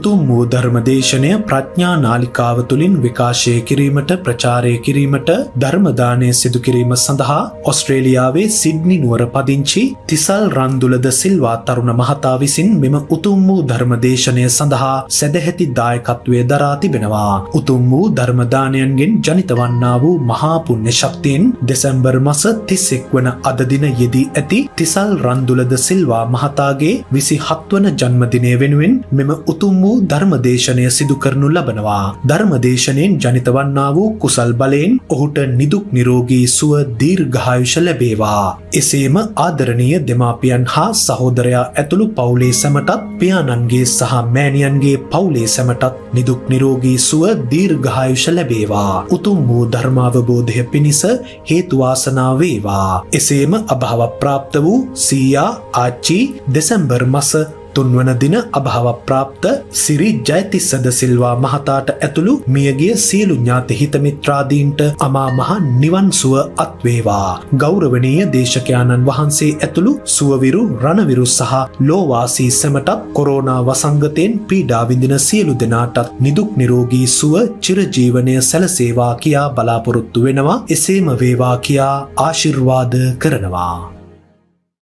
උතුම් වූ ධර්මදේශනය ප්‍රඥා නාලිකාව තුළින් විකාශය කිරීමට ප්‍රචාරය කිරීමට ධර්මදානය සිදු කිරීම සඳහා ඔස්ට්‍රේලියාවේ සිඩ්නි නුවර පදිංචි තිසල් රන්දුලද සිල්වා තරුණ මහතා විසින් මෙම උතුම් වූ ධර්මදේශනය සඳහා සැදැහැති දායකත්වය දරා තිබෙනවා. උතුම් වූ ධර්මදානයන්ගෙන් ජනිත වන්නා වූ මහා පුණ්‍ය ශක්තියෙන් දෙසැම්බර් මාස 31 වන අද දින යෙදී ඇති තිසල් රන්දුලද සිල්වා මහතාගේ 27 වන ජන්මදිනය වෙනුවෙන් මෙම උතුම් වූ ධර්මදේශනය සිදු කරනු ලබනවා. ධර්මදේශනයෙන් ජනිත වන්නා වූ කුසල් බලයෙන් ඔහුට නිදුක් නිරෝගී සුව දීර්ඝායුෂ ලැබේවා. එසේම ආදරණීය දෙමාපියන් හා සහෝදරයා ඇතුළු පවුලේ සැමටත් පියාණන්ගේ සහ මෑණියන්ගේ පවුලේ සැමටත් නිදුක් නිරෝගී සුව දීර්ඝායුෂ ලැබේවා. උතුම් වූ ධර්මාවබෝධය පිණිස හේතු වාසනා වේවා. එසේම අභාව ප්‍රාප්ත වූ සීයා ආච්චි දෙසැම්බර් මාස 3 වන දින අභාව ප්‍රාප්ත සිරි ජයතිස්සද සිල්වා මහතාට ඇතුළු මියගිය සියලු ඥාති හිත මිත්‍රාදීන්ට අමා මහ නිවන් සුව අත් වේවා. ගෞරවනීය දේශකයාණන් වහන්සේ ඇතුළු සුවවිරු රණවිරු සහ ලෝවාසී සැමටත් කොරෝනා වසංගතයෙන් පීඩා විඳින සියලු දෙනාටත් නිදුක් නිරෝගී සුව චිරජීවනය සැලසේවා කියා බලාපොරොත්තු වෙනවා. එසේම වේවා කියා ආශිර්වාද කරනවා.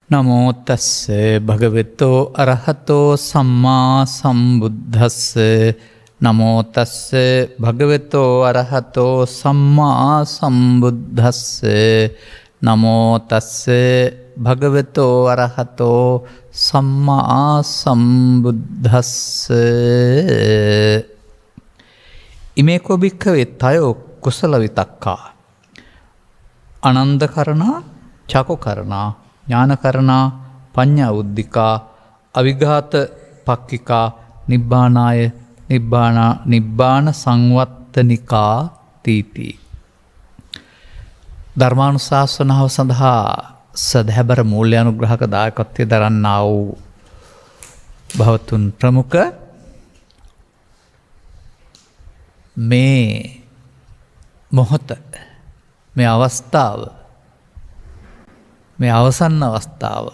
නමෝ තස්ස භගවතෝ අරහතෝ සම්මා සම්බුද්දස්ස. නමෝ තස්ස භගවතෝ අරහතෝ සම්මා සම්බුද්දස්ස. නමෝ තස්ස භගවතෝ අරහතෝ සම්මා සම්බුද්දස්ස. ඉමේකෝ භික්ඛවේ තයෝ කුසල විතක්කා ආනන්ද කරණා චකෝ කරණා ඥානකරණා පඤ්ඤා උද්දිකා අවිඝාත පක්ඛිකා නිබ්බානාය නිබ්බාන සංවත්තනිකා තීති. ධර්මානුශාසනාව සඳහා සදහැබර මූල්‍ය අනුග්‍රහක දායකත්වයේ දරන්නා වූ භවතුන් ප්‍රමුඛ මේ මොහොත මේ අවස්ථාව මේ අවසන් අවස්ථාව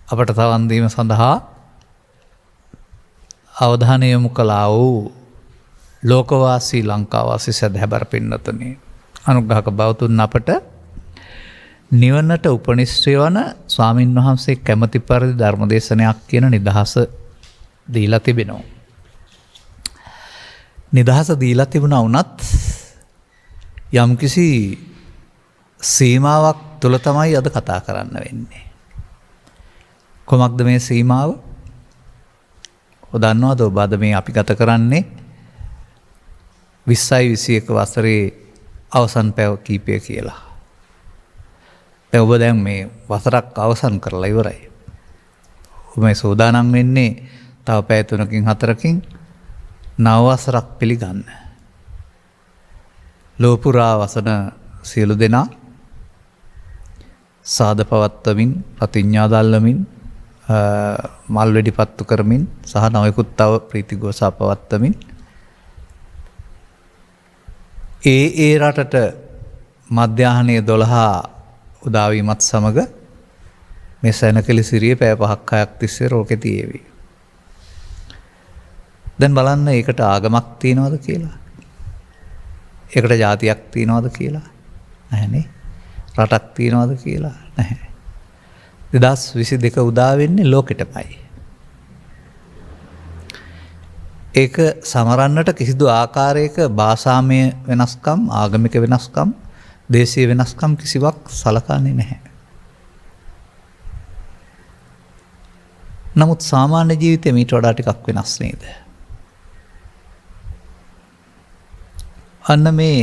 අපට තවන් දීම සඳහා අවධානය යොමු කළා වූ ලෝකවාසී ලංකාවාසී සදහැබර පින්නතුනි අනුග්‍රහක බවතුන් අපට නිවනට උපනිශ්‍රය වන ස්වාමින් වහන්සේ කැමැති පරිදි ධර්මදේශනයක් කියන නිදහස දීලා තිබෙනවා. නිදහස දීලා තිබුණා වුණත් යම්කිසි සීමාවක් තුළ තමයි අද කතා කරන්න වෙන්නේ. කොමක්ද මේ සීමාව? දන්නවද ඔබ අද මේ අපි ගත කරන්නේ 20යි 21 වසරේ අවසන් පැය කීපය කියලා. දැන් ඔබ දැන් මේ වසරක් අවසන් කරලා ඉවරයි. ඔබ මේ සෝදානම් වෙන්නේ තව පැය 3කින් 4කින් නව වසරක් පිළිගන්න. ලෝපුරා වසන සියලු දෙනා සාද පවත්වමින් ප්‍රතිඥා දල්ලමින් මල් වෙඩි පත්තු කරමින් සහ නොයෙකුත් තව ප්‍රීතිഘോഷා පවත්වමින් ඒ රටට මධ්‍යහ්නයේ 12 උදා වීමත් සමග මේ සැනකෙලි සිරියේ පැය 5ක් 6ක් තිස්සේ රෝකේ තියේවි. දැන් බලන්න ඒකට ආගමක් තියනවද කියලා? ඒකට ජාතියක් තියනවද කියලා? නැහැනේ. රටක් තියනවද කියලා? නැහැ. 2022 උදා වෙන්නේ ලෝකෙටමයි. ඒක සමරන්නට කිසිදු ආකාරයක භාෂාමය වෙනස්කම්, ආගමික වෙනස්කම්, දේශීය වෙනස්කම් කිසිවක් සලකන්නේ නැහැ. නමුත් සාමාන්‍ය ජීවිතේ මීට වඩා ටිකක් වෙනස් නේද? අන්න මේ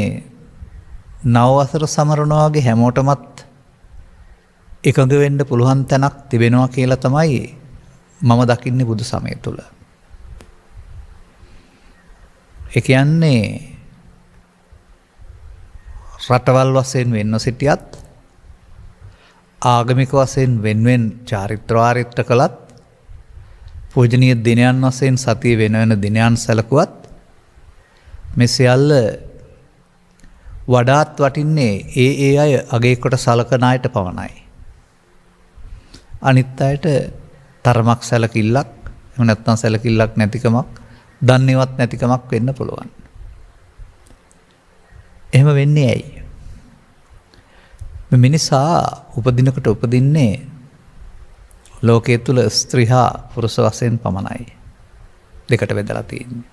නව වසර සමරනවා වගේ හැමෝටමත් එකඟ වෙන්න පුළුවන් තැනක් තිබෙනවා කියලා තමයි මම දකින්නේ බුදු සමය තුළ. ඒ කියන්නේ රටවල් වශයෙන් වෙන්න සිටියත් ආගමික වශයෙන් වෙන්වෙන් චාරිත්‍ර වාරිත්‍ර කළත් පූජනීය දිනයන් වශයෙන් සතිය වෙන වෙන දිනයන් සැලකුවත් මේ සියල්ල වඩාත් වටින්නේ ඒ අය අගේ කොට සලකන අයට පමණයි. අනිත් අයට තරමක් සැලකිල්ලක් එහෙම නැත්නම් සැලකිල්ලක් නැතිකමක් දන්නේවත් නැතිකමක් වෙන්න පුළුවන්. එහෙම වෙන්නේ ඇයි? මිනිසා උපදිනකොට උපදින්නේ ලෝකයේ තුල ස්ත්‍රී හා පුරුෂ වශයෙන් පමණයි. දෙකට බෙදලා තියෙන්නේ.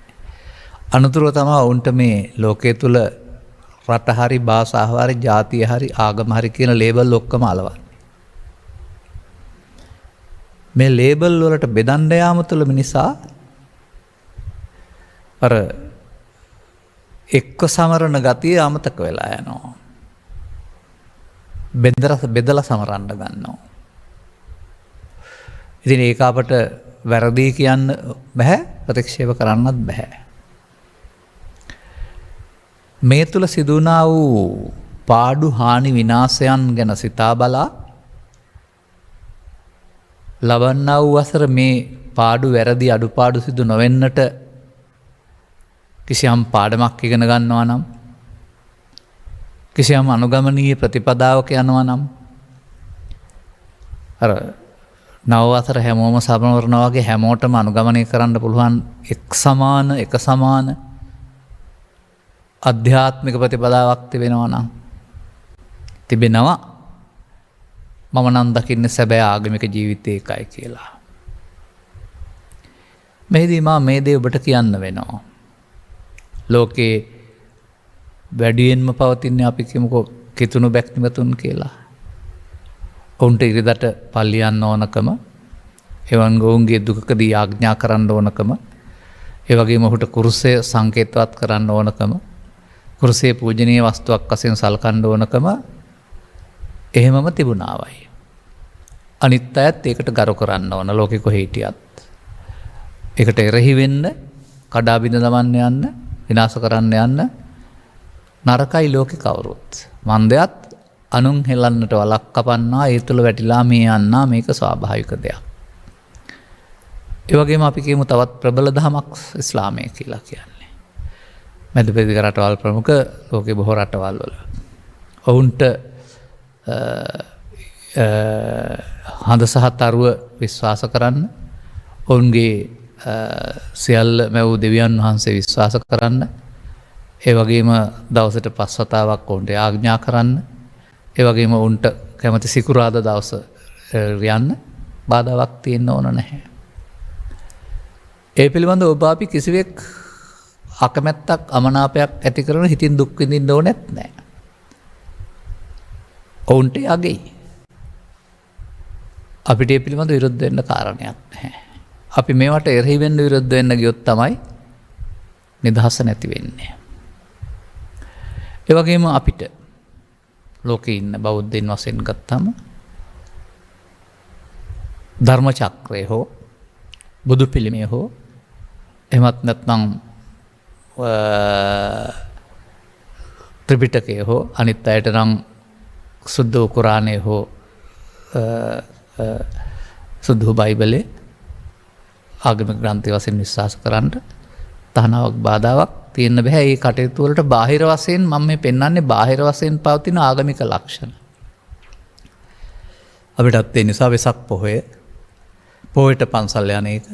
අනුතුරුව තමයි උන්ට මේ ලෝකයේ තුල රට හරි භාෂාව හරි ජාතිය හරි ආගම හරි කියන ලේබල් ඔක්කොම අලවන්නේ. මේ ලේබල් වලට බෙදන්න යාම තුළ මිනිසා අර එක්ක සමරන ගතිය අමතක වෙලා යනවා. බෙදලා සමරන්න ගන්නවා. ඉතින් ඒක අපට වැරදි කියන්න බෑ, ප්‍රතික්ෂේප කරන්නත් බෑ. මේ තුල සිදු වුණා වූ පාඩු හානි විනාශයන් ගැන සිතා බලා ලබන්නා වූ අසර මේ පාඩු වැරදි අඩුපාඩු සිදු නොවෙන්නට කිසියම් පාඩමක් ඉගෙන ගන්නවා නම්, කිසියම් අනුගමනීය ප්‍රතිපදාවක යනවා නම්, අර නව අතර හැමෝම සමවරනවා වගේ හැමෝටම අනුගමනය කරන්න පුළුවන් එක සමාන අධ්‍යාත්මික ප්‍රතිපදාවක් තිබෙනවා නම් තිබෙනවා. මම නම් දකින්නේ සැබෑ ආගමික ජීවිතය එකයි කියලා. මෙහිදී මා මේ දේ ඔබට කියන්න වෙනවා. ලෝකේ වැඩියෙන්ම පවතින්නේ අපි කියමුකෝ කිතුණු බැක්නිමතුන් කියලා. ඔවුන්ට ඉරිදට පල්ලි යන්න ඕනකම, එවන් ඔවුන්ගේ දුකකදී ආඥා කරන්න ඕනකම, ඒ වගේම ඔහුට කුරුසය සංකේතවත් කරන්න ඕනකම, කුරුසයේ පූජනීය වස්තුවක් වශයෙන් සලකන්න ඕනකම එහෙමම තිබුණාවයි. අනිත් අයත් ඒකට ගරු කරන්න ඕන ලෝකෙ කොහේ හිටියත්. ඒකට එරෙහි වෙන්න, කඩා බිඳ දමන්න යන්න, විනාශ කරන්න යන්න නරකයි ලෝකෙ කවුරුත්. මන්දයත් අනුන් හෙලන්නට වලක් කපන්නා, ඒ තුළ වැටිලා මේ යන්නා, මේක ස්වාභාවික දෙයක්. ඒ වගේම අපි කියමු තවත් ප්‍රබල දහමක් ඉස්ලාමය කියලා කියන්නේ. මැද පෙරදිග රටවල් ප්‍රමුඛ ලෝකේ බොහෝ රටවල් වල ඔවුන්ට හඳ සහ තරුව විශ්වාස කරන්න, ඔවුන්ගේ සියල්ල මැවූ දෙවියන් වහන්සේ විශ්වාස කරන්න, ඒ වගේම දවසට 5 වතාවක් ඔවුන්ට ආඥා කරන්න, ඒ වගේම ඔවුන්ට කැමති සිකුරාදා දවස යන්න බාධාවක් තියෙන්න ඕන නැහැ. ඒ පිළිබඳව ඔබ අපි කිසිවෙක් අකමැත්තක් අමනාපයක් ඇති කරන හිතින් දුක් විඳින්න ඕනෙත් නැහැ. ඔවුන්ට යගෙයි. අපිට ඒ පිළිබඳව විරුද්ධ වෙන්න කාරණයක් නැහැ. අපි මේවට එරෙහි වෙන්න විරුද්ධ වෙන්න ගියොත් තමයි නිදහස නැති වෙන්නේ. ඒ වගේම අපිට ලෝකේ ඉන්න බෞද්ධයින් වශයෙන් ගත්තම ධර්ම චක්‍රය හෝ බුදු පිළිමය හෝ එහෙමත් නැත්නම් ත්‍රිපිටකය හෝ අනිත් අයට නම් සුද්ධ කුරාණය හෝ සුද්ධ බයිබලේ ආගමික ග්‍රන්ථය වශයෙන් විශ්වාස කරන්න තහනාවක් බාධාවක් තියෙන්න බෑ. ඒ කටයුතු වලට බාහිර වශයෙන් මම මේ පෙන්වන්නේ බාහිර වශයෙන් පවතින ආගමික ලක්ෂණ. අපිටත් ඒ නිසා වෙසක් පොහොයට පන්සල් යන එක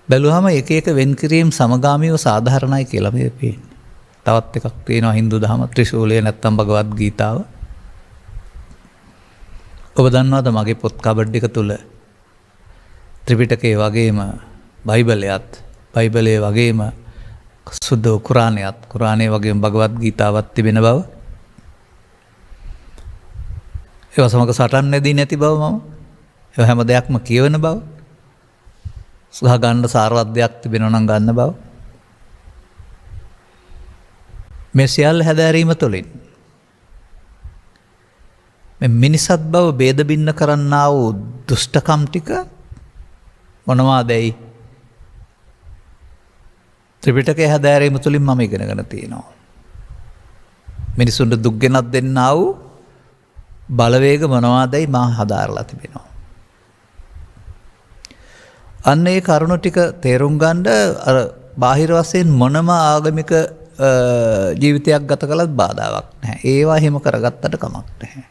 බැලුවම එක එක වෙන් කිරීම සමගාමීව සාධාරණයි කියලා මේ පේන්නේ. තවත් එකක් තියෙනවා හින්දු දහම ත්‍රිශූලය නැත්තම් භගවත් ගීතාව. ඔබ දන්නවද මගේ පොත් කබඩ් එක තුල ත්‍රිපිටකයේ වගේම බයිබලයේ වගේම සුද්ධ කුරාණයත් කුරාණයේ වගේම භගවත් ගීතාවත් තිබෙන බව? ඒව සමග සටන් නැදී නැති බව මම ඒ හැම දෙයක්ම කියවන බව සහ ගන්න සාරවත් දෙයක් තිබෙනවා නම් ගන්න බව මේ සියල්ල හැදෑරීම තුළින් මේ මිනිසත් බව ભેද බින්න කරන්නා වූ දුෂ්ටකම් ටික මොනවාදයි ත්‍රිපිටකය හැදෑරීම තුළින් මම ඉගෙනගෙන තියෙනවා. මිනිසුන්ට දුක් ගෙනත් දෙන්නා වූ බලවේග මොනවාදයි මා හදාරලා තිබෙනවා. අන්න ඒ කරුණු ටික තේරුම් ගන්න අර බාහිර වශයෙන් මොනම ආගමික ජීවිතයක් ගත කළත් බාධාවක් නැහැ. ඒවා එහෙම කරගත්තට කමක් නැහැ.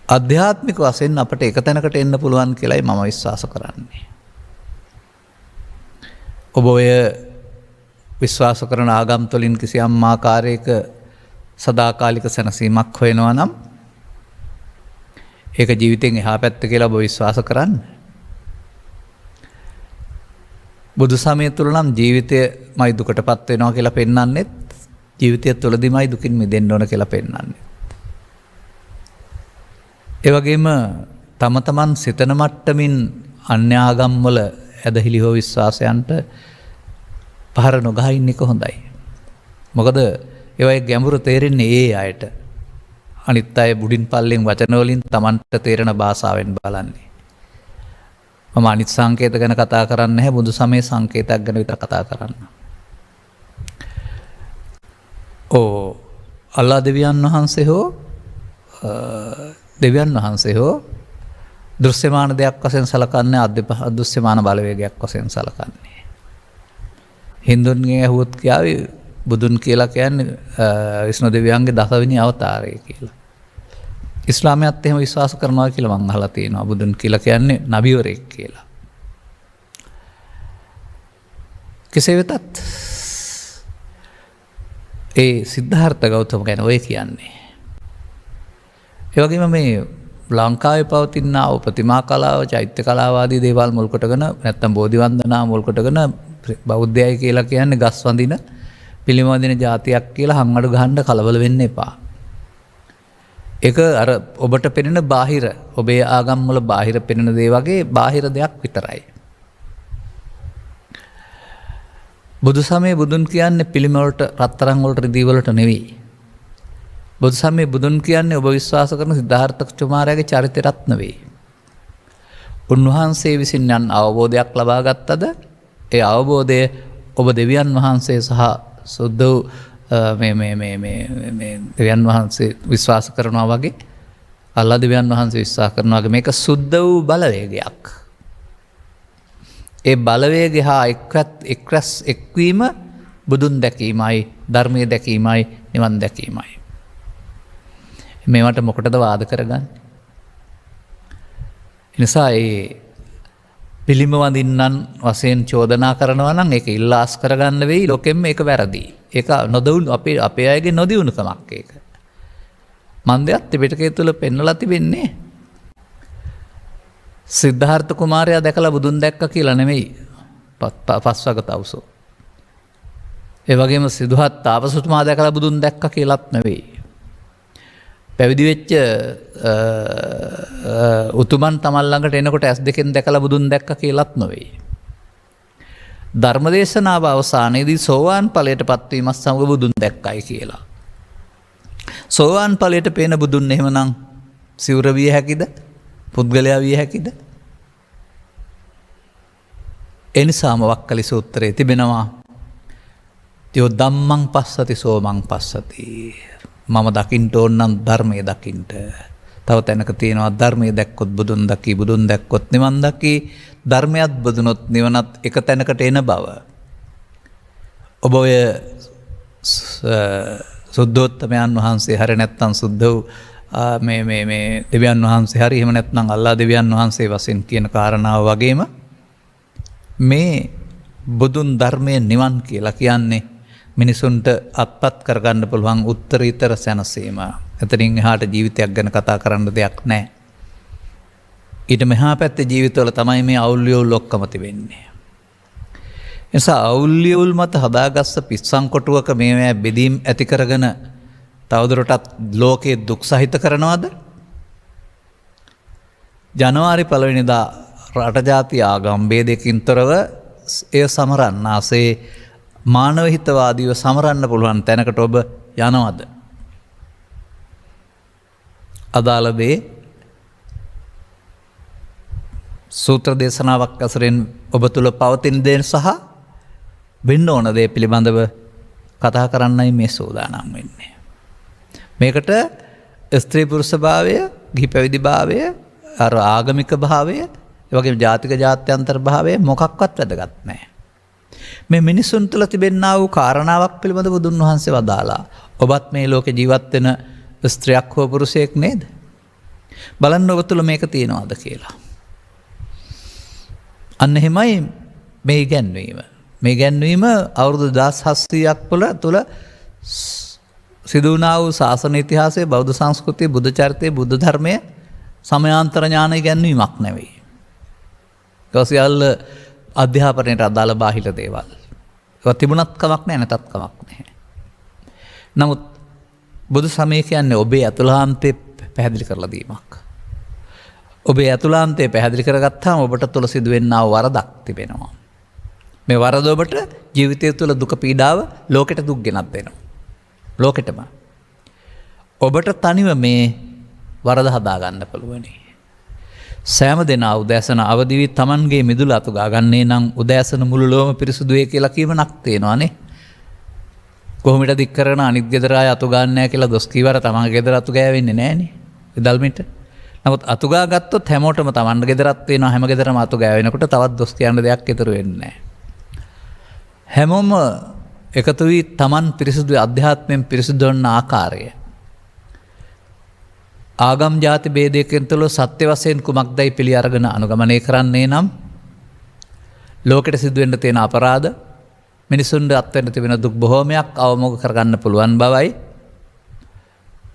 ආධ්‍යාත්මික වශයෙන් අපට එක තැනකට එන්න පුළුවන් කියලායි මම විශ්වාස කරන්නේ. ඔබ ඔය විශ්වාස කරන ආගම් තුළින් කිසියම් ආකාරයක සදාකාලික සැනසීමක් හොයනවා නම් ඒක ජීවිතෙන් එහා පැත්ත කියලා ඔබ විශ්වාස කරන්න. බුදු සමය තුළ නම් ජීවිතය මයි දුකට පත් වෙනවා කියලා පෙන්වන්නෙත් ජීවිතය තුළදිමයි දුකින් මිදෙන්න ඕන කියලා පෙන්වන්නේ. ඒ වගේම තම තමන් සිතන මට්ටමින් අන්‍ය ආගම් වල ඇදහිලි හෝ විශ්වාසයන්ට පහර නොගහ ඉන්න එක හොඳයි. මොකද ඒවයි ගැඹුරු තේරෙන්නේ ඒ අයට. අනිත් අය බුඩින් පල්ලෙන් වචන වලින් තමන්ට තේරෙන භාෂාවෙන් බලන්නේ. මම අනිත් සංකේත ගැන කතා කරන්නේ නැහැ, බුදු සමයේ සංකේතයක් ගැන විතර කතා කරන්න. අල්ලා දෙවියන් වහන්සේ හෝ දෘශ්‍යමාන දෙයක් වශයෙන් සලකන්නේ අදෘශ්‍යමාන බලවේගයක් වශයෙන් සලකන්නේ. හින්දුන්ගේ ඇහුවොත් කියාවේ බුදුන් කියලා කියන්නේ විෂ්ණු දෙවියන්ගේ දසවෙනි අවතාරය කියලා. ඉස්ලාමයත් එහෙම විශ්වාස කරනවා කියලා මං අහලා තියෙනවා. බුදුන් කියලා කියන්නේ නබිවරයෙක් කියලා. කෙසේ වෙතත් ඒ සිද්ධාර්ථ ගෞතම ගැන ඔය කියන්නේ. ඒ වගේම මේ ලංකාවේ පවතින ප්‍රතිමා කලාව, චෛත්‍ය කලාව ආදී දේවල් මුල් කොටගෙන නැත්නම් බෝධි වන්දනා මුල් කොටගෙන බෞද්ධයයි කියලා කියන්නේ ගස් වඳින පිළිම වඳින જાතියක් කියලා හංගඩු ගහන්න කලබල වෙන්න එපා. ඒක අර ඔබට පෙනෙන බාහිර, ඔබේ ආගම් වල බාහිර පෙනෙන දේ වගේ බාහිර දෙයක් විතරයි. බුදු සමයේ බුදුන් කියන්නේ පිළිම වලට, රත්තරන් වලට, රිදී වලට නෙවෙයි. බුදු සමයේ බුදුන් කියන්නේ ඔබ විශ්වාස කරන සිද්ධාර්ථ කුමාරයාගේ චරිතයටත් නෙවෙයි. උන්වහන්සේ විසින් යම් අවබෝධයක් ලබා ගත්තද ඒ අවබෝධය ඔබ දෙවියන් වහන්සේ සහ සුද්ධ දෙවියන් වහන්සේ විශ්වාස කරනවා වගේ, අල්ලා දෙවියන් වහන්සේ විශ්වාස කරනවා වගේ මේක සුද්ධ වූ බලවේගයක්. ඒ බලවේගය හා එක්වීම බුදුන් දැකීමයි, ධර්මයේ දැකීමයි, නිවන් දැකීමයි. මේවට මොකටද වාද කරගන්නේ? නිසා ඒ පිළිම වඳින්නන් වශයෙන් චෝදනා කරනවා නම් ඒක ඉල්ලාස් කරගන්න වෙයි. ලෝකෙම ඒක වැරදි. ඒක නොදවුණු අපේ අයගේ නොදියුණුකමක් ඒක. මන්දයත් ත්‍රිපිටකය තුල පෙන්වලා තිබෙන්නේ සිද්ධාර්ථ කුමාරයා දැකලා බුදුන් දැක්ක කියලා නෙමෙයි. පස්වග තවුසෝ. ඒ වගේම සිදුහත් තාපසතුමා දැකලා බුදුන් දැක්ක කියලාත් නෙවෙයි. පැවිදි වෙච්ච උතුමන් තමන් ළඟට එනකොට ඇස් දෙකෙන් දැකලා බුදුන් දැක්ක කියලාත් නෙවෙයි. ධර්මදේශනාව අවසානයේදී සෝවාන් ඵලයට පත්වීමත් සමග බුදුන් දැක්කයි කියලා. සෝවාන් ඵලයට පේන බුදුන් එහෙමනම් සිවුර විය හැකිද? පුද්ගලයා විය හැකිද? එනිසාම වක්කලි සූත්‍රයේ තිබෙනවා යෝ ධම්මං පස්සති සෝමං පස්සති. මම දකින්න ඕන නම් ධර්මයේ දකින්න. තව තැනක තියෙනවා ධර්මයේ දැක්කොත් බුදුන් දකි, බුදුන් දැක්කොත් නිවන් දකි, ධර්මයක් බුදුනොත් නිවනත් එක තැනකට එන බව. ඔබ ඔය සුද්ධෝත්තමයන් වහන්සේ හරිය නැත්නම් සුද්ධ වූ මේ දෙවියන් වහන්සේ හරි එහෙම නැත්නම් අල්ලා දෙවියන් වහන්සේ වශයෙන් කියන කාරණාව වගේම මේ බුදුන් ධර්මයේ නිවන් කියලා කියන්නේ මිනිසුන්ට අත්පත් කරගන්න පුළුවන් උත්තරීතර සැනසීම. එතනින් එහාට ජීවිතයක් ගැන කතා කරන්න දෙයක් නැහැ. ඊට මෙහා පැත්තේ ජීවිතවල තමයි මේ අවුල්යෝල් ඔක්කොම තිබෙන්නේ. එනිසා අවුල්යෝල් මත හදාගස්ස පිස්සන් කොටුවක මේවා බෙදීම් ඇති කරගෙන තවදුරටත් ලෝකයේ දුක් සහිත කරනවද? ජනවාරි 1 වෙනිදා රට ජාති ආගම් ભેදකින් තොරව එය සමරන්නාසේ මානව හිතවාදීව සමරන්න පුළුවන් තැනකට ඔබ යනවද? අදාළ දේ සූත්‍ර දේශනාවක් අසරෙන් ඔබ තුල පවතින දේ සහ වෙන්න ඕන දේ පිළිබඳව කතා කරන්නයි මේ සෝදානම් වෙන්නේ. මේකට ස්ත්‍රී පුරුෂ භාවය, ගිහි පැවිදි භාවය, අර ආගමික භාවය, ඒ වගේම ජාතික ජාත්‍යන්තර භාවය මොකක්වත් වැදගත් නැහැ. මේ මිනිසුන් තුළ තිබෙනා වූ කාරණාවක් පිළිබඳ බුදුන් වහන්සේ වදාලා ඔබත් මේ ලෝකේ ජීවත් වෙන ස්ත්‍රියක් හෝ පුරුෂයෙක් නේද? බලන්න ඔබ තුළ මේක තියෙනවද කියලා. අන්න එහෙමයි මේ ඉගැන්වීම. මේ ගැන්වීම අවුරුදු 1700ක් තුළ සිදුවනා වූ ශාසන ඉතිහාසයේ බෞද්ධ සංස්කෘතිය බුද්ධ චරිතය බුද්ධ ධර්මය සමයාන්තර ඥාන ගැන්වීමක් නෙවෙයි. ඒක සියල්ල අධ්‍යාපනයට අදාළ බාහිර දේවල්. ඒවා තිබුණත් කමක් නැහැ නැතත් කමක් නැහැ. නමුත් බුදු සමය කියන්නේ ඔබේ අතුලාන්තය පැහැදිලි කරලා දීමක්. ඔබේ අතුලාන්තය පැහැදිලි කරගත්තාම ඔබට තුළ සිදුවෙන්නා වරදක් තිබෙනවා. මේ වරද ඔබට ජීවිතය තුළ දුක පීඩාව ලෝකෙට දුක් ගෙනත් දෙනවා. ලෝකෙටම. ඔබට තනිව මේ වරද හදාගන්න පුළුවනි. සෑම දෙනා උදෑසන අවදිවී තමන්ගේ මිදුල අතුගා ගන්නේ නම් උදෑසන මුළු ලෝම පිරිසුදුවේ කියලා කීමනක් තියෙනවානේ. කොහොමද දික් කරන අනිත් ගෙදර අය අතු ගන්න නැහැ කියලා දොස් කීවර තමන්ගේ ගෙදර අතු ගෑවෙන්නේ නැහනේ. ඉදල්මිට. නමුත් අතු ගා ගත්තොත් හැමෝටම තමන්ගේ ගෙදරත් වෙනවා හැම ගෙදරම අතු ගෑවෙනකොට තවත් දොස් කියන්න දෙයක් ඉතුරු වෙන්නේ නැහැ. හැමෝම එකතු වී තමන් පිරිසුදු අධ්‍යාත්මයෙන් පිරිසුදු වන ආකාරය ආගම් ජාති ભેදයකින් තුළ සත්‍ය වශයෙන් කුමක්දයි පිළි අරගෙන අනුගමනය කරන්නේ නම් ලෝකෙට සිදුවෙන්න තියෙන අපරාධ මිනිසුන්ට අත්වෙන්න තිබෙන දුක් බොහෝමයක් අවමෝග කරගන්න පුළුවන් බවයි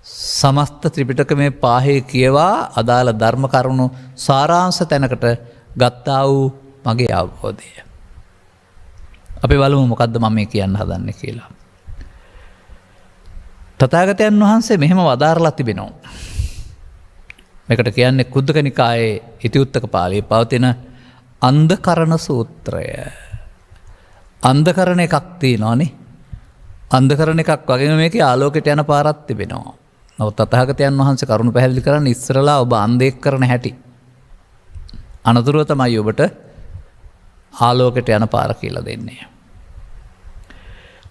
සමස්ත ත්‍රිපිටකමේ පාහේ කියවා අදාළ ධර්ම කරුණු සාරාංශ තැනකට ගත්තා වූ මගේ අවබෝධය. අපි බලමු මොකද්ද මම මේ කියන්න හදන්නේ කියලා. තථාගතයන් වහන්සේ මෙහෙම වදාරලා තිබෙනවා. මේකට කියන්නේ කුද්දක නිකායේ ඉතිඋත්තක පාළියේ පවතින අන්ධකරණ සූත්‍රය. අන්ධකරණ එකක් තියෙනවානේ. අන්ධකරණ එකක් වගේම මේකේ ආලෝකයට යන පාරක් තිබෙනවා. නමුත් තථාගතයන් වහන්සේ කරුණ පැහැදිලි කරන්නේ ඉස්සරලා ඔබ අන්ධෙක් කරන හැටි. අනතුරුව තමයි ඔබට ආලෝකයට යන පාර කියලා දෙන්නේ.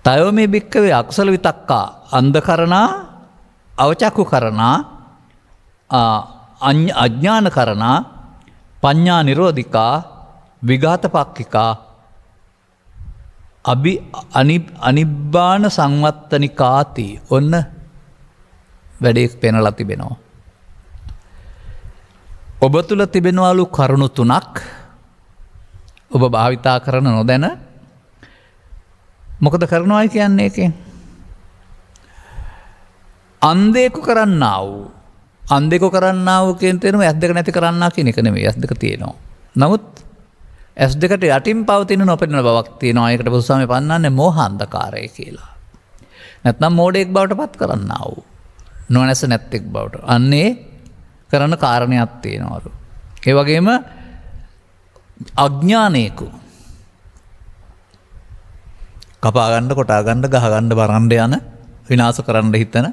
තයෝ මේ භික්කවේ අකුසල විතක්කා අන්ධකරණා අවචක්කු කරණා අඥාන කරණා පඤ්ඤා නිරෝධිකා විඝාතපක්ඛිකා අනිබ්බාන සංවත්තනිකාති ඔන්න වැඩේ පෙනලා තිබෙනවා. ඔබ තුළ තිබෙනවලු කරුණු තුනක් ඔබ භාවිතා කරන නොදැන මොකද කරනවායි කියන්නේ එකෙන් අන්ධෙකු කරන්නා වූ අන්ධෙකු කරන්නා වූ කියන තැනම ඇස් දෙක නැති කරන්නා කියන එක නෙමෙයි ඇස් දෙක තියෙනවා. නමුත් ඇස් දෙකට යටින් පවතින නොපෙනෙන බවක් තියෙනවා. ඒකට බුදුසමය පන්නන්නේ මෝහ අන්ධකාරය කියලා. නැත්නම් මෝඩයෙක් බවට පත් කරන්නා වූ නොනැස නැත්තෙක් බවට. අන්නේ කරන කාරණයක් තියෙනවලු. ඒ වගේම අඥානයෙකු කපාගන්න කොටාගන්න ගහගන්න බරන්ඩ යන විනාශ කරන්න හිතන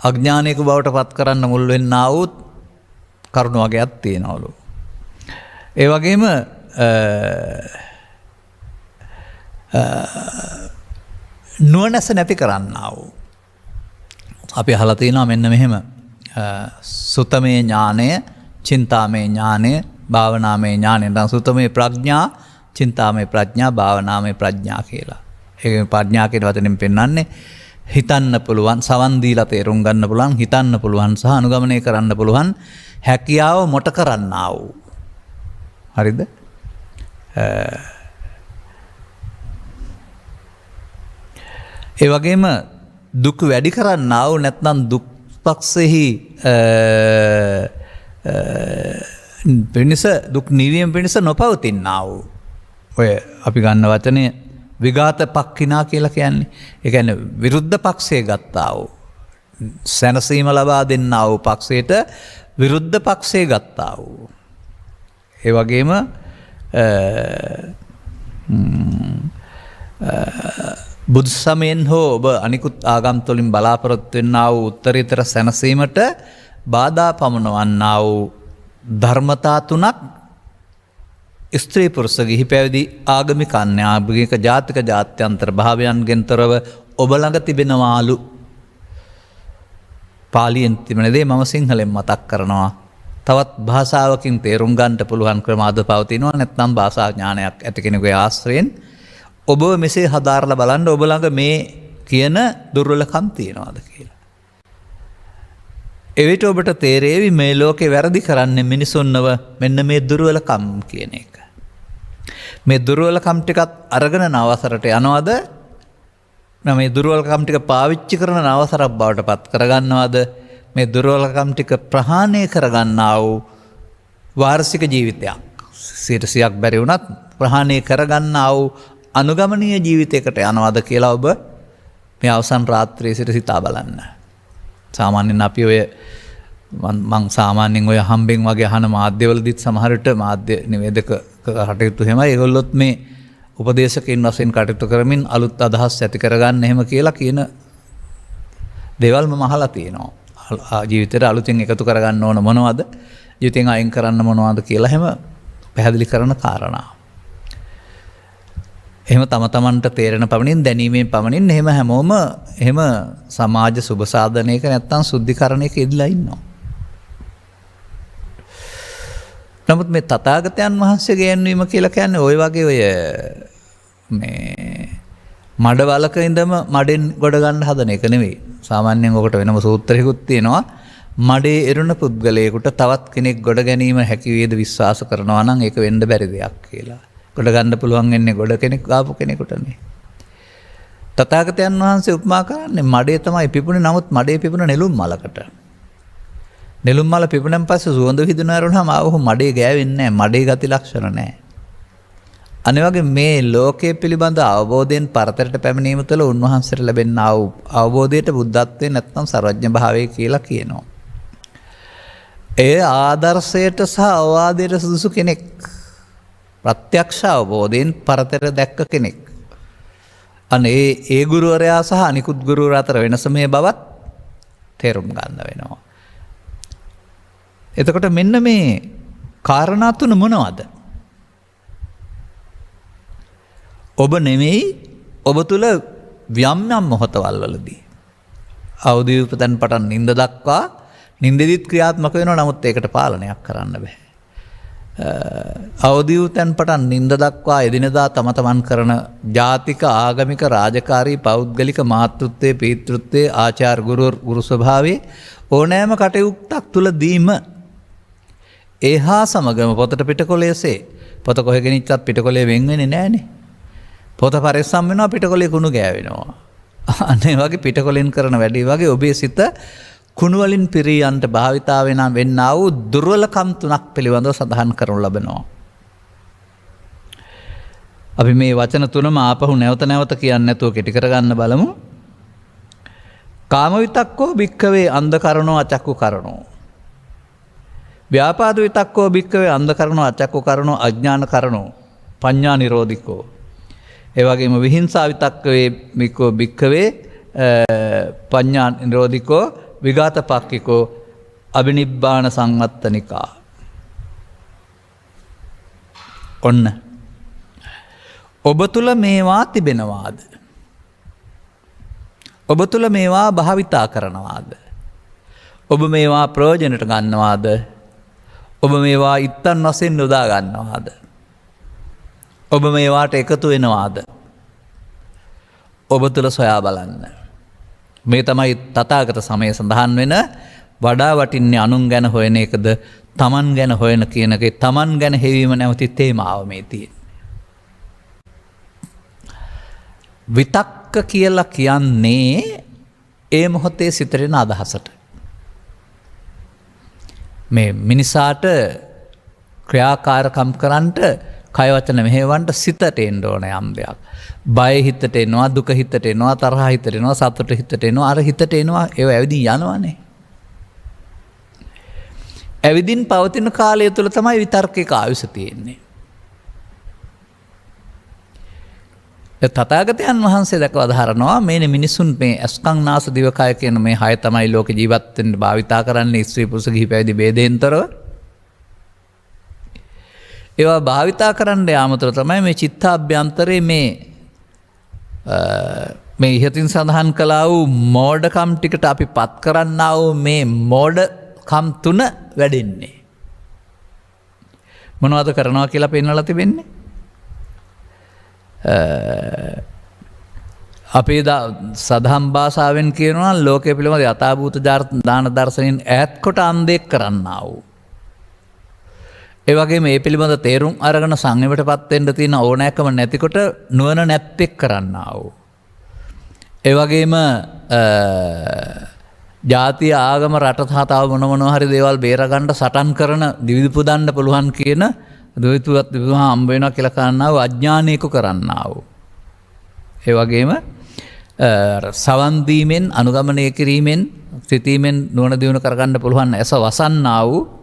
අඥානයෙකු බවට පත් කරන්න මුල් වෙන්නා වූ කරුණු වගේක් තියෙනවලු. ඒ වගේම නුවණැස නැති කරන්නා වූ අපි අහලා තියෙනවා මෙන්න මෙහෙම සුතමේ ඥානය චින්තාමේ ඥානය භාවනාමේ ඥානය නැත්නම් සුතමේ ප්‍රඥා චින්තාමේ ප්‍රඥා භාවනාමේ ප්‍රඥා කියලා. ඒක ප්‍රඥා කියන වචනෙන් පෙන්නන්නේ හිතන්න පුළුවන් සවන් දීලා තේරුම් ගන්න පුළුවන් හිතන්න පුළුවන් සහ අනුගමනය කරන්න පුළුවන් හැකියාව මොට කරන්නා වූ. හරිද? ඒ වගේම දුක් වැඩි කරන්නා වූ නැත්නම් දුක් පක්ෂෙහි පිණිස දුක් නිවීම පිණිස නොපවතිනා වූ ඔය අපි ගන්න වචනය විඝාත පක්ඛිනා කියලා කියන්නේ. ඒ කියන්නේ විරුද්ධ පක්ෂයේ ගත්තා වූ සැනසීම ලබා දෙන්නා වූ පක්ෂයට විරුද්ධ පක්ෂයේ ගත්තා වූ. ඒ වගේම බුදු සමයෙන් හෝ ඔබ අනිකුත් ආගම් තුළින් බලාපොරොත්තු වෙන්නා වූ උත්තරීතර සැනසීමට බාධා පමුණවන්නා වූ ධර්මතා තුනක් ස්ත්‍රී පුරුෂ ගිහි පැවිදි ආගමික අන්‍යාගමික ජාතික ජාත්‍යන්තර භාවයන්ගෙන් තොරව ඔබ ළඟ තිබෙනවාලු. පාලියෙන් තිබෙන දේ මම සිංහලෙන් මතක් කරනවා. තවත් භාෂාවකින් තේරුම් ගන්නට පුළුවන් ක්‍රම අද පවතිනවා. නැත්නම් භාෂා ඥානයක් ඇති කෙනෙකුගේ ආශ්‍රයෙන් ඔබ මෙසේ හදාarලා බලන්න ඔබ ළඟ මේ කියන දුර්වලකම් තියනවාද කියලා. එවිට ඔබට තේරෙවි මේ ලෝකේ වැරදි කරන්නේ මිනිසුන්ව මෙන්න මේ දුර්වලකම් කියන එක. මේ දුර්වලකම් ටිකත් අරගෙන නවසරට යනවද? මේ දුර්වලකම් ටික පාවිච්චි කරන නවසරක් බවට පත් කරගන්නවද? මේ දුර්වලකම් ටික ප්‍රහාණය කරගන්නා වූ වාර්ෂික ජීවිතයක් 100ක් බැරි වුණත් ප්‍රහාණය කරගන්නා වූ අනුගමනීය ජීවිතයකට යනවද කියලා ඔබ මේ අවසන් රාත්‍රියේ සිට සිතා බලන්න. සාමාන්‍යයෙන් අපි ඔය මං සාමාන්‍යයෙන් ඔය හම්බෙන් වගේ අහන මාධ්‍යවලදීත් සමහරට මාධ්‍ය නිවේදක කටයුතු හැම ඒගොල්ලොත් මේ උපදේශකයන් වශයෙන් කටයුතු කරමින් අලුත් අදහස් ඇති කරගන්න එහෙම කියලා කියන දේවල් මම අහලා තියෙනවා. ජීවිතේට අලුතෙන් එකතු කරගන්න ඕන මොනවද? ජීවිතෙන් අයින් කරන්න මොනවද කියලා හැම පැහැදිලි කරන කාරණා. එහෙම තම තමන්ට තේරෙන පමණින් දැනීමේ පමණින් එහෙම හැමෝම එහෙම සමාජ සුබ සාධනයක නැත්තම් සුද්ධිකරණයක යෙදලා ඉන්නවා. නමුත් මේ තථාගතයන් වහන්සේගේ යන්වීම කියලා කියන්නේ ওই වගේ ඔය මේ මඩවලක ඉඳම මඩෙන් ගොඩ ගන්න හදන එක නෙවෙයි. සාමාන්‍යයෙන් ඔකට වෙනම සූත්‍රයකුත් තියෙනවා. මඩේ එරුණ පුද්ගලයෙකුට තවත් කෙනෙක් ගොඩ ගැනීම හැකි වේද විශ්වාස කරනවා නම් ඒක වෙන්න බැරි දෙයක් කියලා. ගොඩ ගන්න පුළුවන් වෙන්නේ ගොඩ කෙනෙක් ආපු කෙනෙකුටනේ. තථාගතයන් වහන්සේ උපමා කරන්නේ මඩේ තමයි පිපුණේ. නමුත් මඩේ පිපුණ නෙළුම් මලකට. නෙළුම් මල පිපුණන් පස්සේ සුවඳ විහිදුන ආරණාම ආවොහු මඩේ ගෑවෙන්නේ නැහැ. මඩේ ගති ලක්ෂණ නැහැ. අනිත් වගේ මේ ලෝකයේ පිළිබඳ අවබෝධයෙන් පරතරට පැමිණීම තුළ උන්වහන්සේට ලැබෙනා වූ අවබෝධයට බුද්ධත්වයේ නැත්නම් සර්වඥ භාවය කියලා කියනවා. ඒ ආදර්ශයට සහ අවවාදයට සුදුසු කෙනෙක්. ප්‍රත්‍යක්ෂ අවබෝධයෙන් පරතර දැක්ක කෙනෙක්. අනේ ඒ ගුරුවරයා සහ අනිකුත් ගුරුවරයා අතර වෙනස මේ බවත් තේරුම් ගන්න වෙනවා. එතකොට මෙන්න මේ කාරණා තුන මොනවද? ඔබ නෙමෙයි ඔබ තුල යම් යම් මොහොතවල් වලදී අවදි උපතන් පටන් නිින්ද දක්වා නිින්දෙදිත් ක්‍රියාත්මක වෙනවා. නමුත් ඒකට පාලනයක් කරන්න බෑ. අවදි උතන් පටන් නිින්ද දක්වා එදිනෙදා තම තමන් කරන ජාතික ආගමික රාජකාරී පෞද්ගලික මාතෘත්වයේ පීතෘත්වයේ ආචාර ගුරු ස්වභාවයේ ඕනෑම කටයුත්තක් තුලදීම ඒහා සමගම පොතට පිටකොලයේසේ පොත කොහෙ ගෙනිච්චත් පිටකොලේ වෙන් වෙන්නේ නැහනේ. පොත පරිස්සම් වෙනවා පිටකොලේ කුණු ගෑවෙනවා. අනේ වගේ පිටකොලෙන් කරන වැඩේ වගේ ඔබේ සිත කුණු වලින් පිරියන්ට භාවිතා වෙන්නා වූ දුර්වලකම් තුනක් පිළිබඳව සඳහන් කරනු ලබනවා. අපි මේ වචන තුනම ආපහු නැවත නැවත කියන්නේ නැතුව කෙටි කරගන්න බලමු. කාම විතක්කෝ භික්ඛවේ අන්ධකරණෝ අචක්කු කරණෝ. ව්‍යාපාද විතක්කෝ භික්ඛවේ අන්ධකරණෝ අචක්කු කරණෝ අඥාන කරණෝ පඤ්ඤා නිරෝධිකෝ. ඒ වගේම විහිංසා විතක්කවේ භික්ඛවේ පඤ්ඤා නිරෝධිකෝ විඝාතපක්ඛිකෝ අබිනිබ්බාන සංවත්තනිකා. ඔන්න ඔබ තුල මේවා තිබෙනවාද? ඔබ තුල මේවා භාවිතා කරනවාද? ඔබ මේවා ප්‍රයෝජනට ගන්නවාද? ඔබ මේවා ඉත්තන් වශයෙන් යොදා ගන්නවාද? ඔබ මේවාට එකතු වෙනවාද? ඔබ තුල සොයා බලන්න. මේ තමයි තථාගත සමය සඳහන් වෙන වඩා වටින්නේ අනුන් ගැන හොයන එකද තමන් ගැන හොයන කියන එකේ තමන් ගැන හෙවීම නැවති තේමාව මේ තියෙන්නේ. විතක්ක කියලා කියන්නේ ඒ මොහොතේ සිතරෙන අදහසට. මේ මිනිසාට ක්‍රියාකාරකම් කරන්නට කය වචන මෙහෙවන්නට සිතට එන්න ඕන යම් දෙයක්. බය හිතට එනවා, දුක හිතට එනවා, තරහ හිතට එනවා, සතුට හිතට එනවා, අර හිතට එනවා. ඒව ඇවිදින් යනවානේ. ඇවිදින් පවතින කාලය තුළ තමයි විතර්කයක ආයුෂ තියෙන්නේ. තථාගතයන් වහන්සේ දක්වා දහරනවා මේ මිනිසුන් මේ අස්කං නාස දිවකය කියන මේ හය තමයි ලෝක ජීවත් වෙන්න භාවිතා කරන්නේ ස්ත්‍රී පුරුෂ ගිහි පැවිදි ભેදෙන්තරව. ඒවා භාවිතා කරන්න යාමතර තමයි මේ චිත්තාභ්‍යන්තරේ මේ ඉහතින් සඳහන් කළා වූ මෝඩකම් ටිකට අපි පත් කරන්නා වූ මේ මෝඩකම් තුන වැඩෙන්නේ. මොනවද කරනවා කියලා පෙන්වලා තිබෙන්නේ? අපේ සදහම් භාෂාවෙන් කියනවා ලෝකයේ පිළිබඳ යථාභූත දාන දර්ශනයෙන් ඈත් කොට අන්ධෙක් කරන්නා වූ. ඒ වගේම මේ පිළිබඳ තේරුම් අරගෙන සංයමයටපත් වෙන්න තියෙන ඕනෑකම නැතිකොට නුවණ නැත්තෙක් කරන්නා වූ. ඒ වගේම ජාතිය ආගම රට සහ තව මොනවා හරි දේවල් බේරගන්න සටන් කරන දිවිදු පුදන්න පුළුවන් කියන දොයිතුවත් විවාහ හම්බ වෙනවා කියලා කරන්නා වූ අඥානීක කරන්නා වූ. ඒ වගේම සවන් දීමෙන් අනුගමනය කිරීමෙන් සිතීමෙන් නුවණ දියුණු කරගන්න පුළුවන් ඇස වසන්නා වූ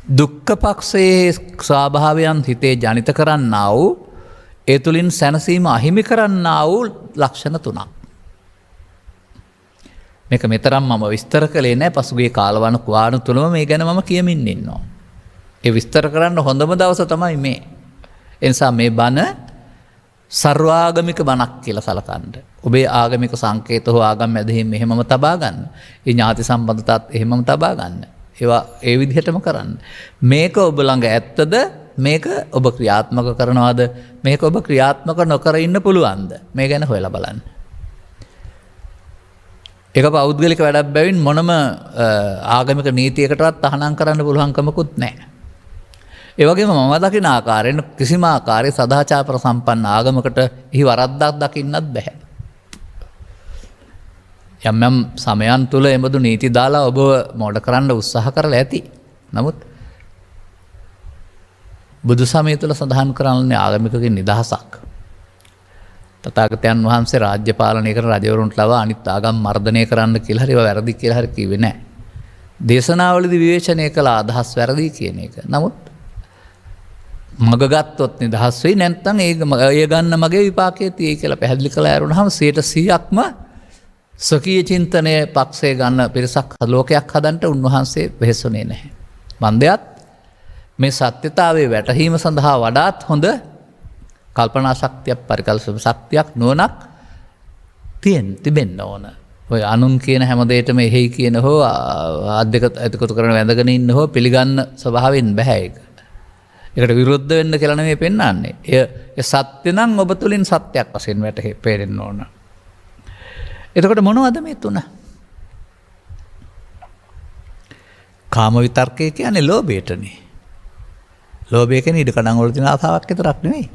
දුක්ඛ පක්ෂයේ ස්වභාවයන් හිතේ ජනිත කරන්නා වූ ඒ තුලින් සැනසීම අහිමි කරන්නා වූ ලක්ෂණ තුනක්. මේක මෙතරම් මම විස්තර කළේ නැහැ. පසුගිය කාලවන තුලම මේ ගැන මම කියමින් ඉන්නවා. ඒ විස්තර කරන්න හොඳම දවස තමයි මේ. ඒ නිසා මේ බණ සර්වාගමික බණක් කියලා සලකන්න. ඔබේ ආගමික සංකේත හෝ ආගම් ඇදහිම් එහෙමම තබා ගන්න. ඒ ඥාති සම්බන්ධතාත් එහෙමම තබා ගන්න. ඒවා ඒ විදිහටම කරන්න. මේක ඔබ ළඟ ඇත්තද? මේක ඔබ ක්‍රියාත්මක කරනවාද? මේක ඔබ ක්‍රියාත්මක නොකර ඉන්න පුළුවන්ද? මේ ගැන හොයලා බලන්න. ඒක පෞද්ගලික වැඩක් බැවින් මොනම ආගමික නීතියකටවත් තහනම් කරන්න පුළුවන්කමකුත් නැහැ. ඒ වගේම මම දකින ආකාරයෙන් කිසිම ආකාරයේ සදාචාර සම්පන්න ආගමකට එහි වරද්දක් දකින්නත් බෑ. යම් සමයන් තුල එබඳු නීති දාලා ඔබ මොඩ කරන්න උත්සාහ කරලා ඇති. නමුත් බුදු සමය තුල සඳහන් කරන්නේ ආගමිකගේ නිදහසක්. තථාගතයන් වහන්සේ රාජ්‍ය පාලනය කරන රජවරුන්ට ලවා අනිත් ආගම් මර්ධනය කරන්න කියලා හරි වැරදි කියලා හරි කිව්වේ නැහැ. දේශනාවලදී විවේචනය කළ අදහස් වැරදි කියන එක. නමුත් මග ගත්තොත් නිදහස් වෙයි, නැත්නම් ඒ ගන්න මගේ විපාකයේ තියෙයි කියලා පැහැදිලි කළා ඇරුණාම 100%ක්ම සකීය චින්තනයේ පක්ෂේ ගන්න පිරිසක් ලෝකයක් හදන්න උන්වහන්සේ වෙහෙසුනේ නැහැ. මන්දයත් මේ සත්‍යතාවයේ වැටහීම සඳහා වඩාත් හොඳ කල්පනා ශක්තියක් පරිකල්පන ශක්තියක් නුවණක් තිබෙන්න ඕන. ඔය අනුන් කියන හැම දෙයකම එහෙයි කියන හෝ අද්දක අතකොට කරන වැඳගෙන ඉන්න හෝ පිළිගන්න ස්වභාවයෙන් බෑ ඒක. ඒකට විරුද්ධ වෙන්න කියලා නෙමෙයි පෙන්වන්නේ. ඒ සත්‍ය නම් ඔබ තුලින් සත්‍යයක් වශයෙන් වැටහෙන්න ඕන. එතකොට මොනවද මේ තුන? කාම විතර්කය කියන්නේ ලෝභයටනේ. ලෝභය කියන්නේ ඉඩකඩම් වල තියෙන ආසාවක් විතරක් නෙමෙයි.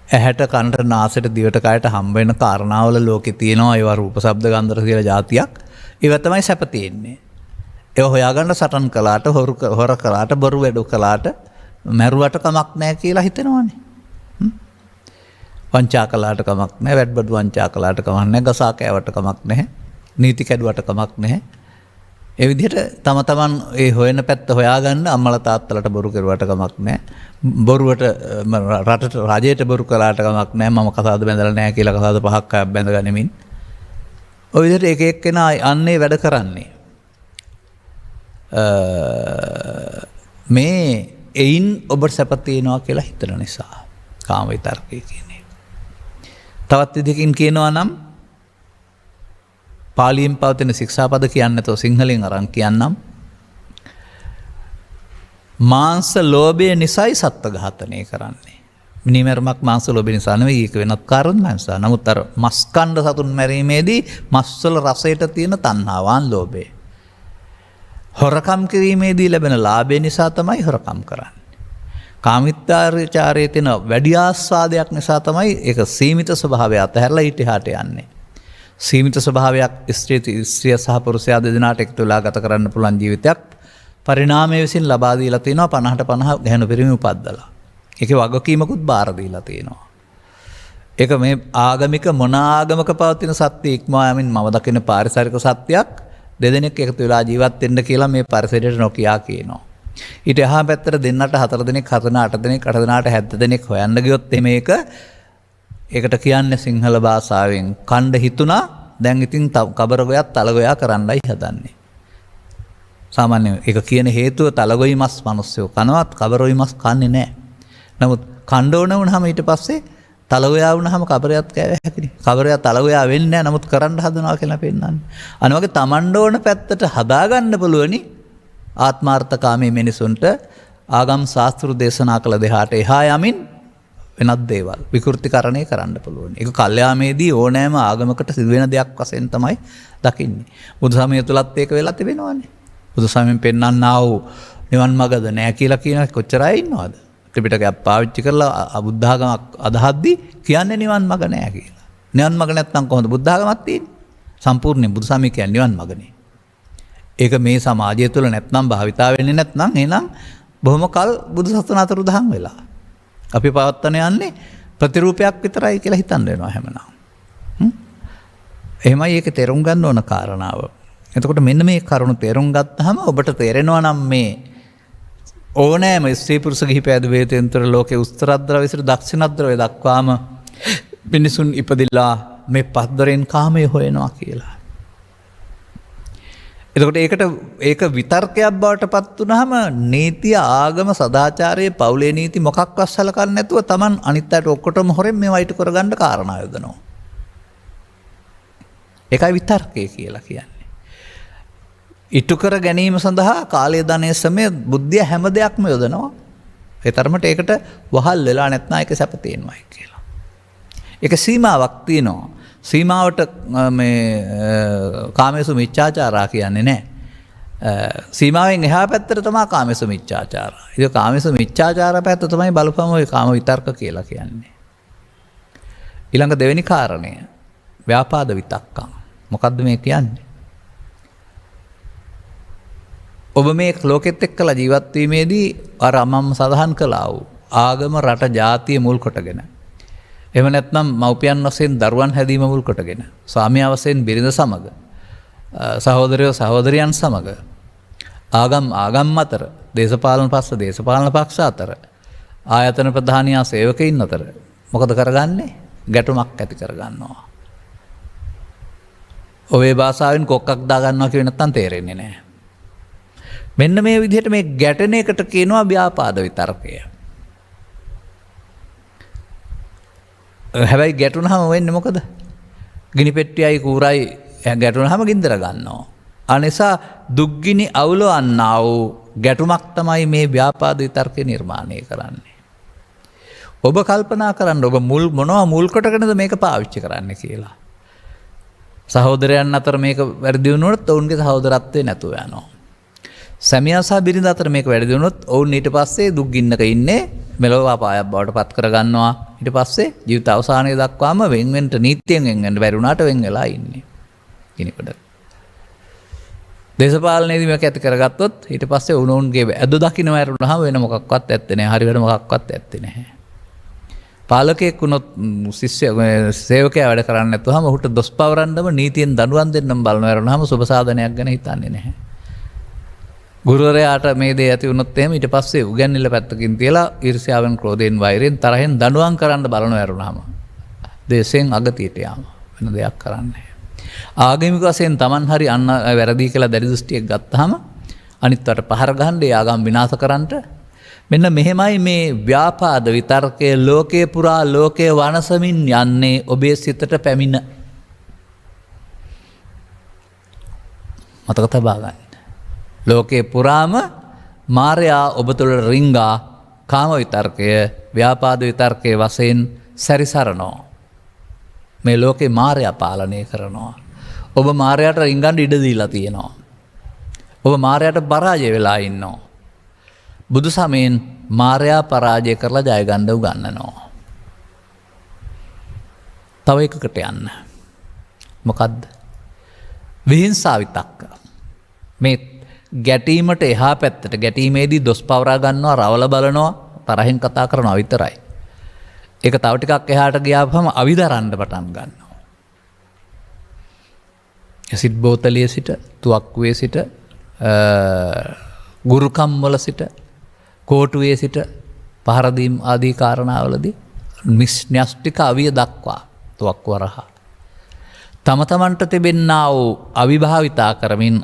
ඇහැට කනට නාසයට දිවට කයට හම්බ වෙන කාරණාවල ලෝකේ තියෙනවා. ඒවා රූප ශබ්ද ගන්ධ රස කියලා જાතියක්. ඒවා තමයි සැප තියෙන්නේ. ඒවා හොයාගන්න සටන් කළාට හොර කළාට බොරු වැඩ කළාට මරුවට කමක් නැහැ කියලා හිතෙනවනේ. වංචා කළාට කමක් නැහැ, වැඩබඩු වංචා කළාට කමක් නැහැ, ගසා කෑවට කමක් නැහැ, නීති කැඩුවට කමක් නැහැ. ඒ විදිහට තම තමන් ඒ හොයන පැත්ත හොයාගන්න අම්මලා තාත්තලාට බොරු කරුවට කමක් නැහැ. බොරුවට රටට රජයට බොරු කළාට කමක් නැහැ. මම කසාද බැඳලා නැහැ කියලා කසාද පහක් බැඳගනිමින්. ඔය විදිහට එක එක්කෙනා අන්නේ වැඩ කරන්නේ. මේ එයින් ඔබට සැප තියෙනවා කියලා හිතන නිසා කාම විතර්කය කියන්නේ. තවත් විදිහකින් කියනවා නම් පාලියෙන් පවතින ශික්ෂාපද කියන්නේ නැතෝ සිංහලෙන් අරන් කියන්නම්. මාංශ ලෝභය නිසායි සත්ත්ව ඝාතනය කරන්නේ. මිනිමරුමක් මාංශ ලෝභය නිසා නෙවෙයි, ඒක වෙනත් කාරණා නිසා. නමුත් අර මස් කණ්ඩ සතුන් මැරීමේදී මස්වල රසයට තියෙන තණ්හාවන් ලෝභය. හොරකම් කිරීමේදී ලැබෙන ලාභය නිසා තමයි හොරකම් කරන්නේ. කාමිත්‍යාචාරයේ තියෙන වැඩි ආස්වාදයක් නිසා තමයි ඒක සීමිත ස්වභාවය අතහැරලා ඊට එහාට යන්නේ. සීමිත ස්වභාවයක් ස්ත්‍රිය සහ පුරුෂයා දෙදෙනාට එකතු වෙලා ගත කරන්න පුළුවන් ජීවිතයක් පරිණාමය විසින් ලබා දීලා තිනවා 50ට 50 ගැහණු පිරිමි උපද්දලා. ඒකේ වගකීමකුත් බාර දීලා තිනවා. ඒක මේ ආගමික මොන ආගමක පවතින සත්‍ය ඉක්මවා යමින් මම දකින පාරිසරික සත්‍යයක් දෙදෙනෙක් එකතු වෙලා ජීවත් වෙන්න කියලා මේ පරිසරයට නොකියා කියනවා. ඊට එහා පැත්තට දෙන්නට 4 දෙනෙක් 4 8 දෙනෙක් 8 දෙනාට 70 දෙනෙක් හොයන්න ගියොත් මේක ඒකට කියන්නේ සිංහල භාෂාවෙන් කණ්ඩ හිතුණා දැන් ඉතින් කබරගොයක් තලගොයා කරන්නයි හදන්නේ. සාමාන්‍යයෙන් ඒක කියන හේතුව තලගොයි මස් මිනිස්සු කනවත් කබරොයි මස් කන්නේ නැහැ. නමුත් කණ්ඩ ඕන වුණාම ඊට පස්සේ තලගොයා වුණාම කබරයත් කෑවේ හැකිනේ. කබරයා තලගොයා වෙන්නේ නැහැ. නමුත් කරන්න හදනවා කියලා පෙන්නන්නේ. අනිවාර්ය තමන්ඩ ඕන පැත්තට හදාගන්න පුළුවනි ආත්මාර්ථකාමී මිනිසුන්ට ආගම් ශාස්ත්‍ර දේශනා කළ දෙහාට එහා යමින් වෙනත් දේවල් විකෘතිකරණය කරන්න පුළුවන්. ඒක කල්යාමේදී ඕනෑම ආගමකට සිදුවෙන දෙයක් වශයෙන් තමයි දකින්නේ. බුදු සමය තුලත් ඒක වෙලා තිබෙනවානේ. බුදුසමයෙන් පෙන්වන්නා වූ නිවන් මඟද නැහැ කියලා කියන කොච්චර අය ඉන්නවද? ත්‍රිපිටකයක් පාවිච්චි කරලා බුද්ධාගමක් අදහද්දී කියන්නේ නිවන් මඟ නැහැ කියලා. නිවන් මඟ නැත්නම් කොහොමද බුද්ධාගමක් තියෙන්නේ? සම්පූර්ණයෙන් බුදුසමය කියන්නේ නිවන් මඟනේ. ඒක මේ සමාජය තුළ නැත්නම් භාවිතා වෙන්නේ නැත්නම් එහෙනම් බොහොම කල් බුදු සසුන අතුරුදහන් වෙලා. අපි පවත්තන යන්නේ ප්‍රතිරූපයක් විතරයි කියලා හිතන්න වෙනවා හැමනම්. එහෙමයි ඒක තේරුම් ගන්න ඕන කාරණාව. එතකොට මෙන්න මේ කරුණු තේරුම් ගත්තාම ඔබට තේරෙනවා නම් මේ ඕනෑම ස්ත්‍රී පුරුෂ ගිහි පැවිදි වේතෙන්තර ලෝකේ උත්තරද්‍රව්‍ය සිට දක්ෂිණද්‍රව්‍ය දක්වාම මිනිසුන් ඉපදිලා මේ පස්දරෙන් කාමයේ හොයනවා කියලා. එතකොට ඒක විතර්කයක් බවට පත් වුනහම නීතිය ආගම සදාචාරයේ පවුලේ නීති මොකක්වත් සලකන්නේ නැතුව Taman අනිත් අයට ඔක්කොටම හොරෙන් මේවා ඉටු කරගන්න කාරණා යොදනවා. ඒකයි විතර්කය කියලා කියන්නේ. ඉටු කර ගැනීම සඳහා කාලය ධනය සමය බුද්ධිය හැම දෙයක්ම යොදනවා. ඒ තරමට ඒකට වහල් වෙලා නැත්නම් ඒක සැප තියෙනවායි කියලා. ඒක සීමාවක් තියෙනවා. සීමාවට මේ කාමේසු මිච්ඡාචාරා කියන්නේ නැහැ. සීමාවෙන් එහා පැත්තට තමයි කාමේසු මිච්ඡාචාරා. ඒක කාමේසු මිච්ඡාචාරා පැත්ත තමයි බලපෑම ඔය කාම විතර්ක කියලා කියන්නේ. ඊළඟ දෙවෙනි කාරණය ව්‍යාපාද විතක්කම්. මොකද්ද මේ කියන්නේ? ඔබ මේ ලෝකෙත් එක්කලා ජීවත් වීමේදී අර අමම්ම සඳහන් කළා වූ ආගම රට ජාතිය මුල් කොටගෙන එහෙම නැත්නම් මව්පියන් වශයෙන් දරුවන් හැදීම මුල් කොටගෙන ස්වාමියා වශයෙන් බිරිඳ සමග සහෝදරයෝ සහෝදරියන් සමග ආගම් අතර දේශපාලන පක්ෂ අතර ආයතන ප්‍රධානියා සේවකයින් අතර මොකද කරගන්නේ? ගැටුමක් ඇති කරගන්නවා. ඔබේ භාෂාවෙන් කොක්කක් දාගන්නවා කියව නැත්නම් තේරෙන්නේ නැහැ. මෙන්න මේ විදිහට මේ ගැටෙන එකට කියනවා ව්‍යාපාද විතර්කය. හැබැයි ගැටුනහම වෙන්නේ මොකද? ගිනි පෙට්ටියයි කූරයි ගැටුනහම ගින්දර ගන්නවා. අනිසා දුක්ගිනි අවුලවන්නා වූ ගැටුමක් තමයි මේ ව්‍යාපාද විතර්කය නිර්මාණය කරන්නේ. ඔබ කල්පනා කරන්න ඔබ මොනවා මුල් කොටගෙනද මේක පාවිච්චි කරන්න කියලා. සහෝදරයන් අතර මේක වැරදි වුණොත් ඔවුන්ගේ සහෝදරත්වය නැතුව යනවා. සැමියා සහ බිරිඳ අතර මේක වැරදි වුණොත් ඔවුන් ඊට පස්සේ දුක් ගින්නක ඉන්නේ මෙලොව අපායක් බවට පත් කරගන්නවා. ඊට පස්සේ ජීවිත අවසානයේ දක්වාම වෙන්වෙන්ට නීතියෙන් වෙන්වෙන්න බැරි වුණාට වෙන් වෙලා ඉන්නේ. කෙනෙකුට. දේශපාලනයේදී මේක ඇති කරගත්තොත් ඊට පස්සේ උණුන්ගේ ඇද දකින්න වැරුණාම වෙන මොකක්වත් ඇත්තේ නැහැ. හරි වෙන මොකක්වත් ඇත්තේ නැහැ. පාලකයෙක් වුණොත් සේවකයා වැඩ කරන්නේ නැතුවම ඔහුට දොස් පවරන්නම නීතියෙන් දඬුවම් දෙන්නම බලන වැරුණාම සුබ සාධනයක් ගැන හිතන්නේ නැහැ. ගුරුවරයාට මේ දේ ඇති වුණොත් එහෙම ඊට පස්සේ උගන්වන්න පැත්තකින් තියලා ඊර්ෂ්‍යාවෙන් ක්‍රෝධයෙන් වෛරයෙන් තරහෙන් දඬුවම් කරන්න බලන වැරුණාම දේශයෙන් අගතියට යාම වෙන දෙයක් කරන්නේ. ආගමික වශයෙන් Taman හරි අන්න වැරදි කියලා දැඩි දෘෂ්ටියක් ගත්තාම අනිත්වට පහර ගහන්න ඒ ආගම් විනාශ කරන්නට මෙන්න මෙහෙමයි මේ ව්‍යාපාද විතර්කයේ ලෝකේ පුරා ලෝකයේ වනසමින් යන්නේ ඔබේ සිතට පැමිණ. මතක තබා ගන්න. ලෝකේ පුරාම මාරයා ඔබ තුළ රිංගා කාම විතර්කය ව්‍යාපාද විතර්කයේ වශයෙන් සැරිසරනවා. මේ ලෝකේ මාරයා පාලනය කරනවා. ඔබ මාරයාට රිංගන්න ඉඩ දීලා තියෙනවා. ඔබ මාරයාට පරාජය වෙලා ඉන්නවා. බුදු සමයෙන් මාරයා පරාජය කරලා ජය ගන්න උගන්වනවා. තව එකකට යන්න. මොකද්ද? විහිංසා විතක්ක. මේ ගැටීමට එහා පැත්තට ගැටීමේදී දොස් පවරා ගන්නවා, රවල බලනවා, තරහෙන් කතා කරනවා විතරයි. ඒක තව ටිකක් එහාට ගියාම අවිදරන්න පටන් ගන්නවා. ඇසිඩ් බෝතලයේ සිට, තුවක්කුවේ සිට, ගුරුකම් වල සිට, කෝටුවේ සිට පහර දීම් ආදී කාරණාවලදී න්‍යෂ්ටික අවිය දක්වා තුවක්කුව රහා තම තමන්ට තිබෙන්නා වූ අවිභාවිතා කරමින්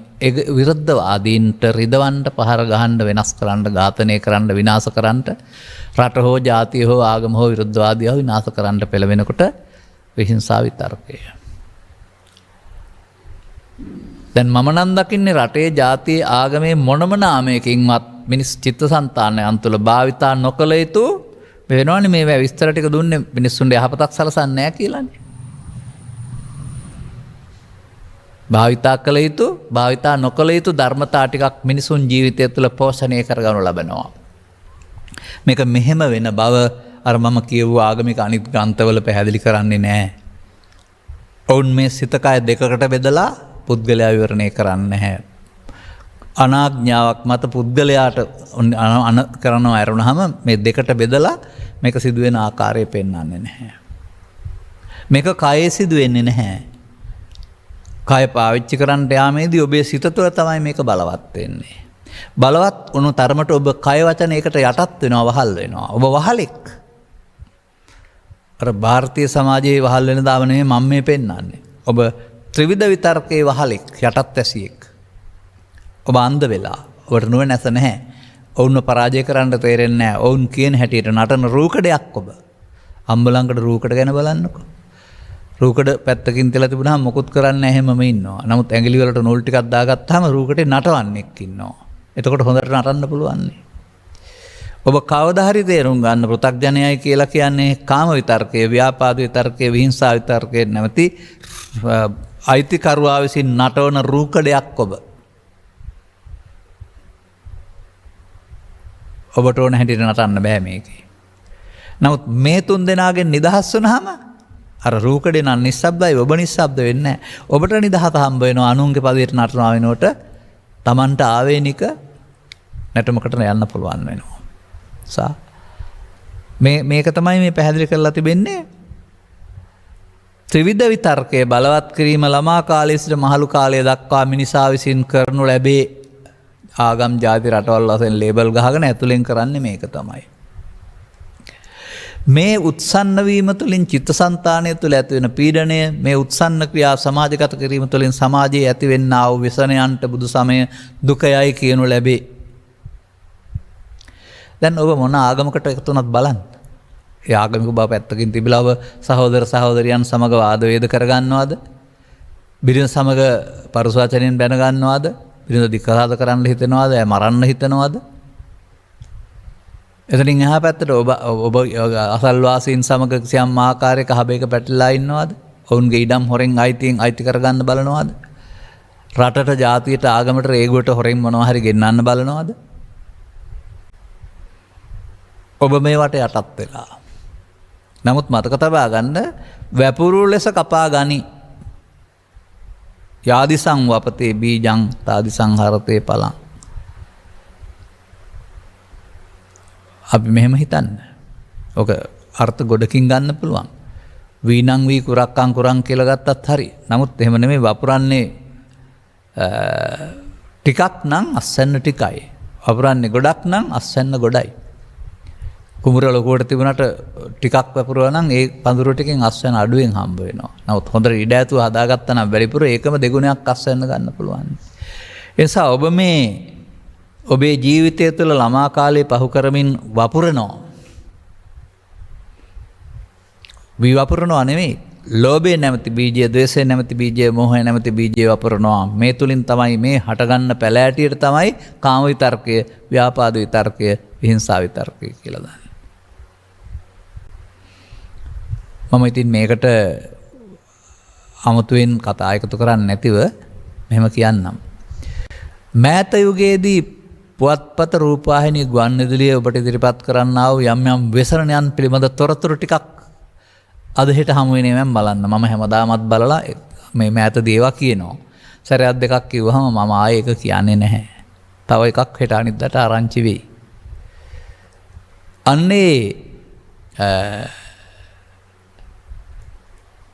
විරුද්ධවාදීන්ට රිදවන්ට පහර ගහන්න වෙනස් කරන්න ඝාතනය කරන්න විනාශ කරන්න රට හෝ ජාතිය හෝ ආගම හෝ විරුද්ධවාදී හෝ විනාශ කරන්න පෙළවෙනකොට විහිංසා විතර්කය. දැන් මම නම් දකින්නේ රටේ ජාතියේ ආගමේ මොනම නාමයකින්වත් මිනිස් චිත්තසංතානයන් තුළ භාවිතා නොකළ යුතු වෙනවනේ මේ විස්තර ටික දුන්නේ මිනිස්සුන්ට යහපතක් සලසන්නේ නැහැ කියලානේ. භාවිතා කළ යුතු භාවිතා නොකළ යුතු ධර්මතා ටිකක් මිනිසුන් ජීවිතය තුළ පෝෂණය කරගනු ලබනවා. මේක මෙහෙම වෙන බව අර මම කියවූ ආගමික අනිත් ග්‍රන්ථවල පැහැදිලි කරන්නේ නැහැ. ඔවුන් මේ සිතකය දෙකකට බෙදලා පුද්ගලයා විවරණය කරන්නේ නැහැ. අනාඥාවක් මත පුද්ගලයාට කරනවා ඇරුණාම මේ දෙකට බෙදලා මේක සිදුවෙන ආකාරය පෙන්වන්නේ නැහැ. මේක කයේ සිදුවෙන්නේ නැහැ. කය පාවිච්චි කරන්න යාමේදී ඔබේ සිත තුළ තමයි මේක බලවත් වෙන්නේ. බලවත් වුණු තරමට ඔබ කය වචන ඒකට යටත් වෙනවා, වහල් වෙනවා. ඔබ වහලෙක්. අර ಭಾರತೀಯ සමාජයේ වහල් වෙන දාව නෙමෙයි මම මේ පෙන්වන්නේ. ඔබ ත්‍රිවිධ විතර්කයේ වහලෙක්, යටත් ඇසියෙක්. ඔබ අන්ධ වෙලා. ඔබට නුවණැස නැහැ. ඔවුන්ව පරාජය කරන්න තේරෙන්නේ නැහැ. ඔවුන් කියන හැටියට නටන රූකඩයක් ඔබ. අම්බලංගට රූකඩ ගැන බලන්නකෝ. රූකඩ පැත්තකින් තියලා තිබුණාම මොකුත් කරන්නේ නැහැ හැමම ඉන්නවා. නමුත් ඇඟිලි වලට නූල් ටිකක් දාගත්තාම රූකඩේ නටවන්නෙක් ඉන්නවා. එතකොට හොඳට නටන්න පුළුවන්. ඔබ කවදා හරි තේරුම් ගන්න පෘථග්ජනයයි කියලා කියන්නේ කාම විතර්කයේ, ව්‍යාපාද විතර්කයේ, විහිංසා විතර්කයේ නැමැති අයිතිකරුවා විසින් නටවන රූකඩයක් ඔබ. ඔබට ඕන හැටියට නටන්න බෑ මේකේ. නමුත් මේ තුන් දෙනාගෙන් නිදහස් වුණාම අර රූකඩේ නම් නිස්සබ්දයි, ඔබ නිස්සබ්ද වෙන්නේ නැහැ. ඔබට නිදහස හම්බ වෙනවා අනුන්ගේ පදයට නටනවා වෙනකොට Tamanට ආවේනික නැටුමකට යන්න පුළුවන් වෙනවා. මේක තමයි මේ පැහැදිලි කරලා තිබෙන්නේ. ත්‍රිවිධ විතර්කයේ බලවත් කිරීම ළමා කාලයේ සිට මහලු කාලය දක්වා මිනිසා විසින් කරනු ලැබේ. ආගම් ජාති රටවල් වශයෙන් ලේබල් ගහගෙන ඇතුලෙන් කරන්නේ මේක තමයි. මේ උත්සන්න වීම තුළින් චිත්තසංතානය තුළ ඇති වෙන පීඩනය, මේ උත්සන්න ක්‍රියා සමාජගත කිරීම තුළින් සමාජයේ ඇතිවෙන්නා වූ විසනයන්ට බුදු සමය දුකයයි කියනු ලැබේ. දැන් ඔබ මොන ආගමකට එකතු වුණත් බලන්න. ඒ ආගමික බව පැත්තකින් තිබිලා ඔබ සහෝදර සහෝදරියන් සමග වාද වේද කරගන්නවද? බිරිඳ සමග පරුස වචනෙන් බැන ගන්නවද? බිරිඳ දික්කසාද කරන්න හිතනවද? මරන්න හිතනවද? එතනින් එහා පැත්තට ඔබ අසල්වාසීන් සමග කිසියම් ආකාරයක හබයක පැටලලා ඉන්නවද? ඔවුන්ගේ ඉඩම් හොරෙන් අයිති කරගන්න බලනවද? රටට, ජාතියට, ආගමට, රේගුවට හොරෙන් මොනවා හරි ගෙන්නන්න බලනවද? ඔබ මේවට යටත් වෙලා. නමුත් මතක තබා ගන්න, වැපුරු ලෙස කපා ගනි. යාදිසං වපතේ බීජං තාදිසං හරතේ පලං. අපි මෙහෙම හිතන්න. ඔක අර්ථ ගොඩකින් ගන්න පුළුවන්. වීනං වී කුරක්කං කුරං කියලා ගත්තත් හරි. නමුත් එහෙම නෙමෙයි වපුරන්නේ ටිකක් නම් අස්සන්න ටිකයි. වපුරන්නේ ගොඩක් නම් අස්සන්න ගොඩයි. කුඹුර ලොකුවට තිබුණාට ටිකක් වපුරුවා නම් ඒ පඳුරු ටිකෙන් අස්සන්න අඩුවෙන් හම්බ වෙනවා. නමුත් හොඳට ඉඩ ඇතුව හදාගත්තා නම් වැඩිපුර ඒකම දෙගුණයක් අස්සන්න ගන්න පුළුවන්. ඒ නිසා ඔබ මේ ඔබේ ජීවිතය තුළ ළමා කාලේ පහු කරමින් වපුරනවා. වී වපුරනවා නෙමෙයි. ලෝභය නැමැති බීජය, ද්වේෂය නැමැති බීජය, මෝහය නැමැති බීජය වපුරනවා. මේ තුලින් තමයි මේ හටගන්න පැලෑටියට තමයි කාම විතර්කය, ව්‍යාපාද විතර්කය, විහිංසා විතර්කය කියලා දාන්නේ. මම ඉතින් මේකට අමුතුවෙන් කතා එකතු කරන්නේ නැතිව මෙහෙම කියන්නම්. මෑත යුගයේදී පුවත්පත, රූපවාහිනී, ගුවන්විදුලිය ඔබට ඉදිරිපත් කරන්නා වූ යම් යම් වෙසරණයන් පිළිබඳ තොරතුරු ටිකක් අද හෙට හමු වෙනේ මම බලන්න. මම හැමදාමත් බලලා මේ මෑතදී ඒවා කියනවා. සැරයක් දෙකක් කිව්වහම මම ආයේ ඒක කියන්නේ නැහැ. තව එකක් හෙට අනිද්දාට ආරංචි වෙයි. අන්නේ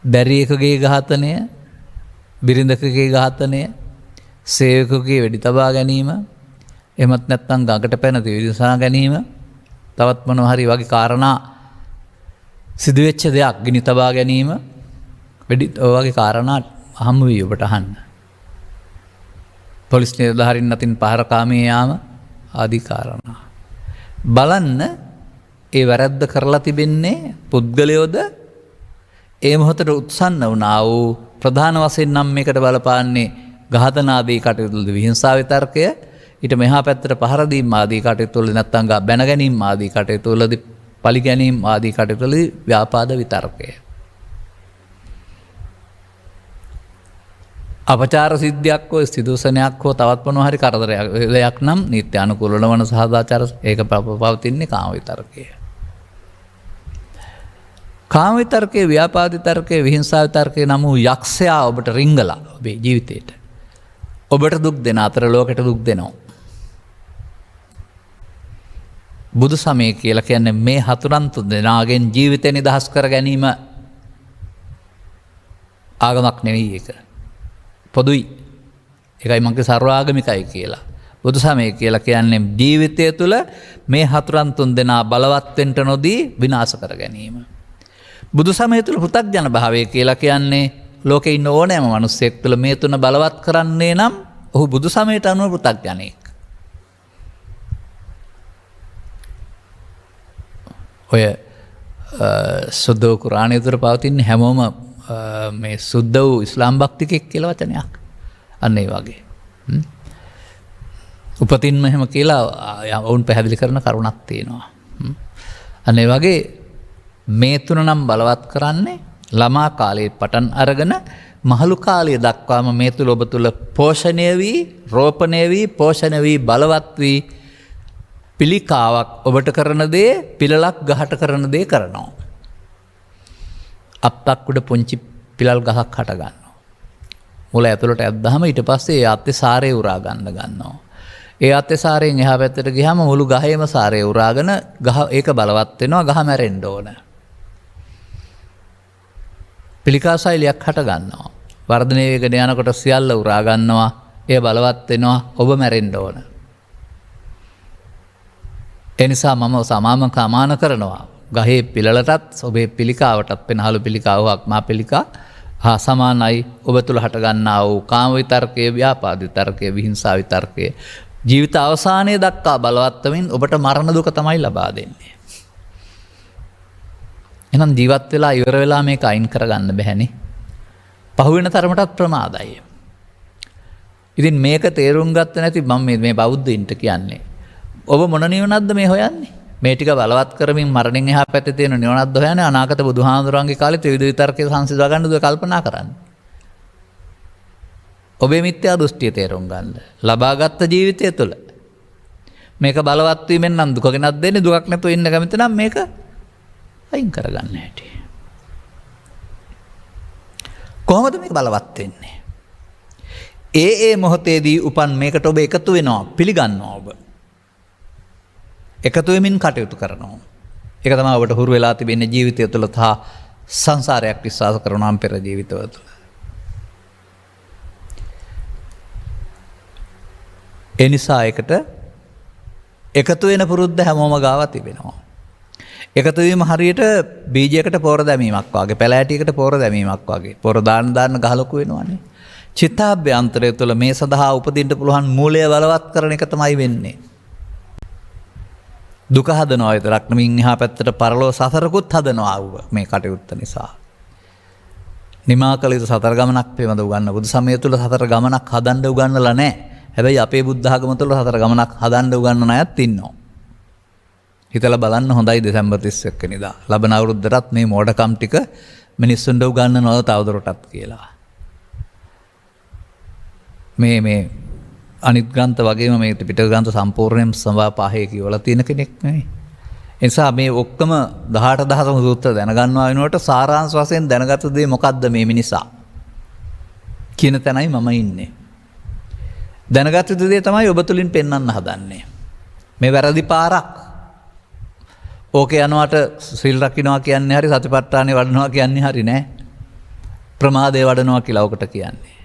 දැරියකගේ ඝාතනය, බිරිඳකගේ ඝාතනය, සේවකගේ වෙඩි තබා ගැනීම, එහෙමත් නැත්නම් ගඟට පැන තිවිදසා ගැනීම, තවත් මොනවා හරි වගේ කාරණා සිදුවෙච්ච දෙයක්, ගිනි තබා ගැනීම, වෙඩි ඔය වගේ කාරණා හමු වී ඔබට අහන්න. පොලිස් නිලධාරීන් අතින් පහරකාමී යාම ආදී කාරණා. බලන්න ඒ වැරද්ද කරලා තිබෙන්නේ පුද්ගලයෝද? ඒ මොහොතට උත්සන්න වුණා වූ ප්‍රධාන වශයෙන් නම් මේකට බලපාන්නේ ඝාතන ආදී කටයුතුවලදී විහිංසා විතර්කය, ඊට මෙහා පැත්තට පහර දීම ආදී කටයුතුවලදී නැත්නම් බැන ගැනීම ආදී කටයුතුවලදී, පලි ගැනීම ආදී කටයුතුවලදී ව්‍යාපාද විතර්කය. අපචාර සිද්ධියක් හෝ ස්ථිදූෂණයක් හෝ තවත් මොනවා හරි කරදරයක් නම් නිත්‍යානුකූල වන සදාචාර ඒක පවතින්නේ කාම විතර්කය. කාම විතර්කයේ ව්‍යාපාද විතර්කයේ විහිංසා විතර්කයේ නම් වූ යක්ෂයා ඔබට රිංගලා ඔබේ ජීවිතේට ඔබට දුක් දෙන අතර ලෝකෙට දුක් දෙනවා. බුදු සමය කියලා කියන්නේ මේ හතුරන් තුන්දෙනාගෙන් ජීවිතය නිදහස් කර ගැනීම ආගමක් නෙවෙයි ඒක. පොදුයි. ඒකයි මං කිය සර්වාගමිකයි කියලා. බුදු සමය කියලා කියන්නේ ජීවිතය තුළ මේ හතුරන් තුන්දෙනා බලවත් වෙන්න නොදී විනාශ කර ගැනීම. බුදු සමය තුළ පෘථග්ජන භාවය කියලා කියන්නේ ලෝකේ ඉන්න ඕනෑම මිනිසෙක් තුළ මේ තුන බලවත් කරන්නේ නම් ඔහු බුදු සමයට අනුව පෘථග්ජනෙක්. ඔය සුද්ධ කුරාණය තුළ පවතින්නේ හැමෝම මේ සුද්ධ වූ ඉස්ලාම් භක්තිකෙක් කියලා වචනයක්. අන්න ඒ වගේ. උපතින්ම එහෙම කියලා ඔවුන් පැහැදිලි කරන කරුණක් තියෙනවා. අන්න ඒ වගේ මේ තුන නම් බලවත් කරන්නේ ළමා කාලයේ පටන් අරගෙන මහලු කාලය දක්වාම මේ තුල ඔබ තුල පෝෂණය වී රෝපණය වී පෝෂණය වී බලවත් වී පිළිකාවක් ඔබට කරන දේ පිළලක් ගහට කරන දේ කරනවා. අප්පක් උඩ පුංචි පිළල් ගහක් හට ගන්නවා. මුල ඇතුළට ඇද්දාම ඊට පස්සේ ඒ අත්තේ සාරේ උරා ගන්නවා. ඒ අත්තේ සාරයෙන් එහා පැත්තට ගියාම මුළු ගහේම සාරේ උරාගෙන ගහ ඒක බලවත් වෙනවා ගහ මැරෙන්න ඕන. පිළිකා ශෛලියක් හට ගන්නවා. වර්ධනය වෙගෙන යනකොට සියල්ල උරා ගන්නවා. එය බලවත් වෙනවා ඔබ මැරෙන්න ඕන. ඒ නිසා මම සමාන කරනවා. ගහේ පිළලටත් ඔබේ පිළිකාවටත් පෙනහළු පිළිකාවක් මා පිළිකා හා සමානයි ඔබ තුළ හටගන්නා වූ කාම විතර්කයේ ව්‍යාපාද විතර්කයේ විහිංසා විතර්කයේ ජීවිත අවසානයේ දක්වා බලවත් වෙමින් ඔබට මරණ දුක තමයි ලබා දෙන්නේ. එහෙනම් ජීවත් වෙලා ඉවර වෙලා මේක අයින් කරගන්න බැහැනේ. පහුවෙන තරමටත් ප්‍රමාදයි. ඉතින් මේක තේරුම් ගත්තේ නැති මම මේ බෞද්ධයින්ට කියන්නේ ඔබ මොන නිවනක්ද මේ හොයන්නේ? මේ ටික බලවත් කරමින් මරණින් එහා පැත්තේ තියෙන නිවනක්ද හොයන්නේ? අනාගත බුදුහාමුදුරන්ගේ කාලේ ත්‍රිවිධ විතර්කයේ සංසිඳවා ගන්න දුක කල්පනා කරන්න. ඔබේ මිත්‍යා දෘෂ්ටිය තේරුම් ගන්න. ලබාගත් ජීවිතය තුළ මේක බලවත් වීමෙන් නම් දුක ගෙනත් දෙන්නේ. දුකක් නැතුව ඉන්න කැමති නම් මේක අයින් කරගන්න හැටි. කොහොමද මේක බලවත් වෙන්නේ? ඒ මොහොතේදී උපන් මේකට ඔබ එකතු වෙනවා, පිළිගන්නවා ඔබ. එකතු වෙමින් කටයුතු කරනවා. ඒක තමයි ඔබට හුරු වෙලා තිබෙන ජීවිතය තුළ තහ සංසාරයක් විශ්වාස කරනවා පෙර ජීවිතවල තුළ. ඒ නිසා ඒකට එකතු වෙන පුරුද්ද හැමෝම ගාව තිබෙනවා. එකතු වීම හරියට බීජයකට පොර දැමීමක් වගේ, පැලෑටියකට පොර දැමීමක් වගේ. පොර දාන්න ගහ ලොකු වෙනවනේ. චිත්තාභ්‍යන්තරය තුළ මේ සඳහා උපදින්න පුළුවන් මූලය බලවත් කරන එක තමයි වෙන්නේ. දුක හදනවා විතරක් නෙමෙයි ඉන්හා පැත්තට පරලෝ සසරකුත් හදනවා මේ කටයුත්ත නිසා. නිමා කළ යුතු සතර ගමනක් පිළිබඳව උගන්වන බුදු සමය තුළ සතර ගමනක් හදන්න උගන්වලා නැහැ. හැබැයි අපේ බුද්ධ ආගම තුළ සතර ගමනක් හදන්න උගන්වන අයත් ඉන්නවා. හිතලා බලන්න හොඳයි දෙසැම්බර් 31 වෙනිදා. ලබන අවුරුද්දටත් මේ මෝඩකම් ටික මිනිස්සුන්ට උගන්වනවා තවදුරටත් කියලා. මේ අනිත් ග්‍රන්ථ වගේම මේ පිටක ග්‍රන්ථ සම්පූර්ණයෙන්ම සම්වා පහේ කියවලා තියෙන කෙනෙක් නෙවෙයි. ඒ නිසා මේ ඔක්කොම 18000ම සූත්‍ර දැනගන්නවා වෙනකොට සාරාංශ වශයෙන් දැනගත දේ මොකද්ද මේ මිනිසා කියන තැනයි මම ඉන්නේ. දැනගත යුතු දේ තමයි ඔබ තුලින් පෙන්වන්න හදන්නේ. මේ වැරදි පාරක්. ඕකේ යනවාට සිල් රකින්නවා කියන්නේ හරි සතිපට්ඨානෙ වඩනවා කියන්නේ හරි නෑ. ප්‍රමාදේ වඩනවා කියලා ඔකට කියන්නේ.